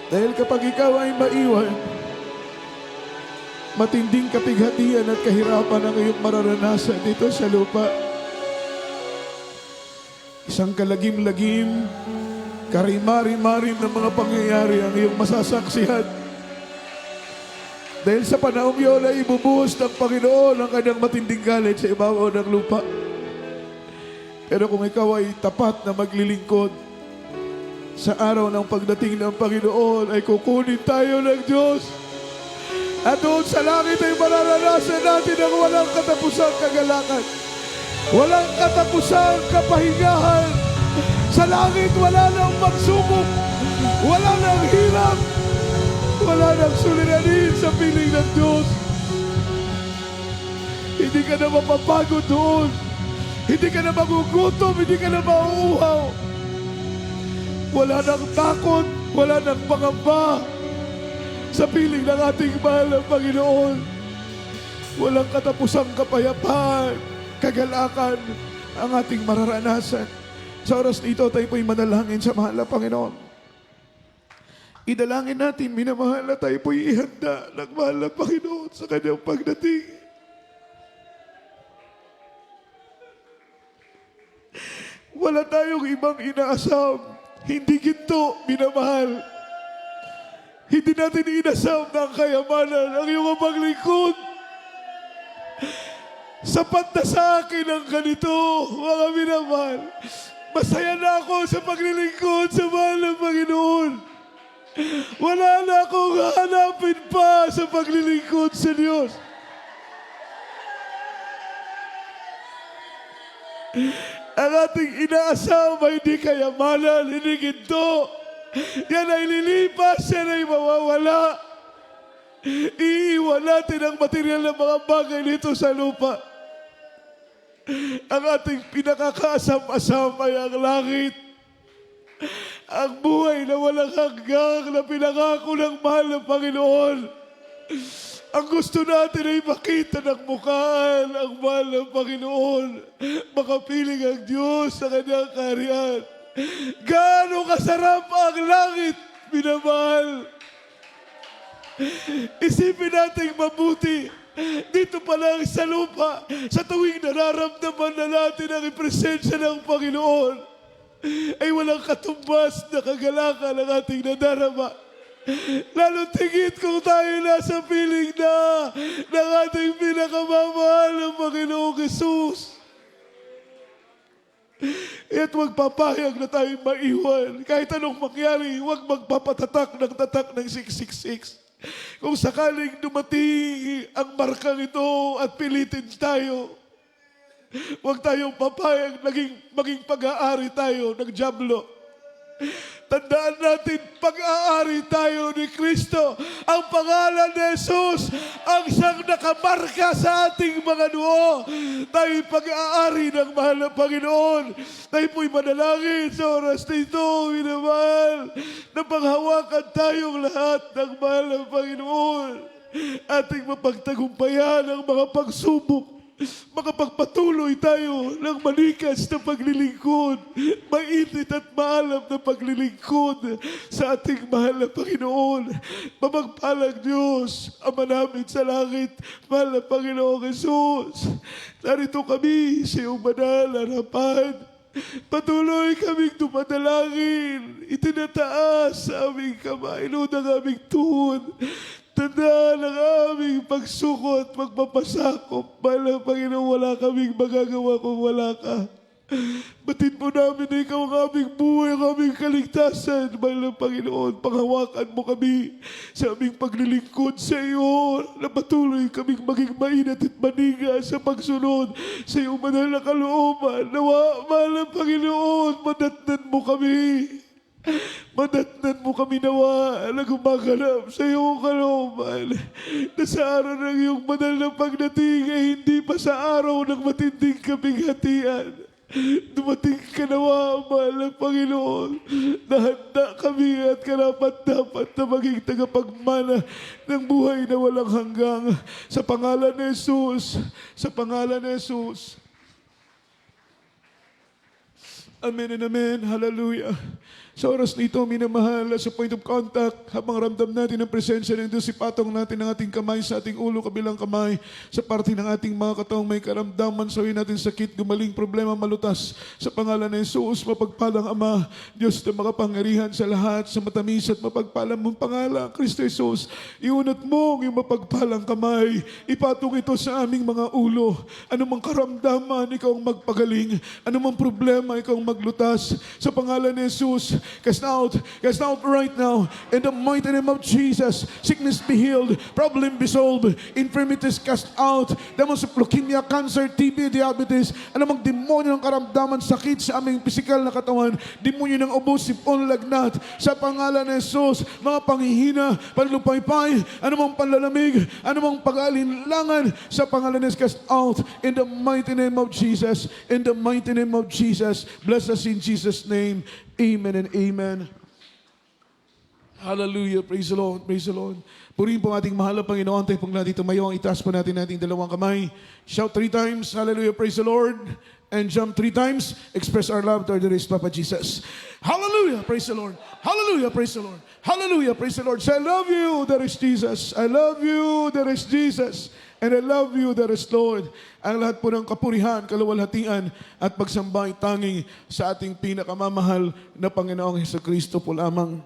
S1: Dahil kapag ikaw ay maiwan, matinding kapighatian at kahirapan ang iyong mararanasan dito sa lupa. Isang kalagim-lagim, karimari-marim ng mga pangyayari ang iyong masasaksihan. Dahil sa panahong yun ay ibubuhos ng Panginoon ang kanyang matinding galit sa ibabaw ng lupa. Pero kung ikaw ay tapat na maglilingkod, sa araw ng pagdating ng Panginoon ay kukunin tayo ng Diyos. At doon sa langit ay mararanasan natin ang walang katapusang kagalakan. Walang katapusang kapahingahan. Sa langit wala nang pagsubok. Wala nang hirap. Wala nang suliranin sa piling ng Diyos. Hindi ka na mapapagod doon. Hindi ka na magugutom. Hindi ka na mauuhaw. Wala nang takot, wala nang pangamba sa piling ng ating mahal na Panginoon. Walang katapusang kapayapaan, kagalakan ang ating mararanasan. Sa oras nito, tayo po'y manalangin sa mahal na Panginoon. Idalangin natin, minamahal na tayo po'y ihanda ng mahal na Panginoon sa kanyang pagdating. Wala tayong ibang inaasam. Hindi ginto, minamahal. Hindi natin inasam ng kayamanan ang iyong paglingkod. Sapat na sa akin ang ganito, mga minamahal. Masaya na ako sa paglilingkod sa mahal ng Panginoon. Wala na akong hahanapin pa sa paglilingkod sa Diyos. Ang ating inaasam ay hindi kayamanan, hindi ginto. Yan ay lilipas, yan ay mawawala. Iiwan natin ang material ng mga bagay nito sa lupa. Ang ating pinakakaasam-asam ay ang langit. Ang buhay na walang hanggang na pinangako ng mahal ng Panginoon. Ang gusto natin ay makita ng mukhaan ang mahal ng Panginoon. Makapiling ang Diyos sa kanyang kaharian. Gaano kasarap ang langit, minamahal. Isipin natin mabuti. Dito pa lang sa lupa, sa tuwing nararamdaman na natin ang presensya ng Panginoon. ay walang katumbas na kagalakan ng ating nadarama. Lalo tigit kung tayo nasa piling na ng ating pinakamamahal ng Panginoong Jesus. At magpapahayag na tayo maiwan. Kahit anong mangyari, huwag magpapatatak ng tatak ng 666. Kung sakaling dumating ang markang ito at pilitin tayo, huwag tayong papayag maging pag-aari tayo ng dyablo. Tandaan natin, pag-aari tayo ni Kristo. Ang pangalan ni Jesus, ang siyang nakamarka sa ating mga noo. Tayo'y pag-aari ng mahal na Panginoon. Tayo po'y manalangin sa oras na ito, minamahal, na panghawakan tayong lahat ng mahal na Panginoon. Ating mapagtagumpayan ang mga pagsubok. Makapagpatuloy tayo ng manikas na paglilingkod, mainit at maalam na paglilingkod sa ating mahal na Panginoon. Mapagpalang Diyos, Ama namin sa langit, mahal na Panginoong Jesus. Narito kami sa iyong banal na harapan. Patuloy kaming dumadalangin, itinataas sa aming kamay, Lord, ang aming tuhod. Tandaan ang aming pagsuko at magpapasakop. Mahal na Panginoon, wala kaming magagawa kung wala ka. Batid mo namin na ikaw ang aming buhay, ang aming kaligtasan. Mahal na Panginoon, panghawakan mo kami sa aming paglilingkod sa iyo, na patuloy kaming maging mainat at maniga sa pagsunod sa iyong banal na kalooban. Nawa, mahal na Panginoon, madatnan mo kami. Madatnan mo kami nawa na gumaganap sa iyong kalooban, na sa araw ng iyong banal na pagdating ay hindi pa sa araw ng matinding kabighatian. Dumating ka nawa, mahal na Panginoon, na handa kami at karapat-dapat na maging tagapagmana ng buhay na walang hanggang. Sa pangalan ni Jesus, sa pangalan ni Jesus. Amen and amen. Hallelujah. Sa oras nito, minamahal, sa point of contact, habang ramdam natin ang presensya ng Diyos, ipatong natin ang ating kamay sa ating ulo, kabilang kamay, sa parte ng ating mga kataong may karamdaman, sawin natin sakit, gumaling, problema, malutas. Sa pangalan ng Jesus, mapagpalang Ama, Diyos na makapangyarihan sa lahat, sa matamis at mapagpalang mong pangalan, Kristo Jesus, iunat mo ang iyong mapagpalang kamay, ipatong ito sa aming mga ulo. Anumang karamdaman, ikaw ang magpagaling. Anumang problema, ikaw ang maglutas. Sa pangalan ng Jesus, cast out right now in the mighty name of Jesus. Sickness be healed, problem be solved, infirmities cast out, demons of leukemia, cancer, TB, diabetes, anumang demonyo ng karamdaman, sakit sa aming pisikal na katawan, demonyo ng ubo, sipon, lagnat, sa pangalan ng Jesus, mga panghihina, panlupaypay, anumang panlalamig, anumang pag-alinlangan, sa pangalan ng Jesus, cast out in the mighty name of Jesus, in the mighty name of Jesus. Bless us in Jesus' name. Amen and amen. Hallelujah. Praise the Lord. Praise the Lord. Purihin po ating mahal na Panginoon. Tayo pong natin tumayo. Itaas po natin ating dalawang kamay. Shout 3 times. Hallelujah. Praise the Lord. And jump 3 times. Express our love to our dearest Papa Jesus. Hallelujah. Praise the Lord. Hallelujah. Praise the Lord. Hallelujah. Praise the Lord. Say, I love you. There is Jesus. I love you. There is Jesus. And I love you, that is Lord. Ang lahat po ng kapurihan, kaluwalhatian at pagsambay tanging sa ating pinakamamahal na Panginoong Hesukristo po lamang.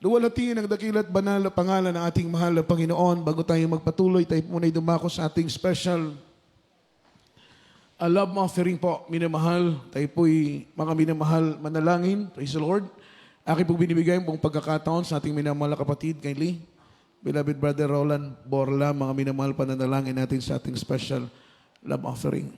S1: Luwalhatiin ang dakilat banal na pangalan ng ating mahal na Panginoon. Bago tayo magpatuloy, tayo muna'y dumako sa ating special love offering po, minamahal. Tayo po'y mga minamahal manalangin. Praise the Lord. Aking po binibigay pong pagkakataon sa ating minamahal na kapatid, kay Lee. Beloved Brother Roland Borla, mga minamahal pananalangin natin sa ating special love offering.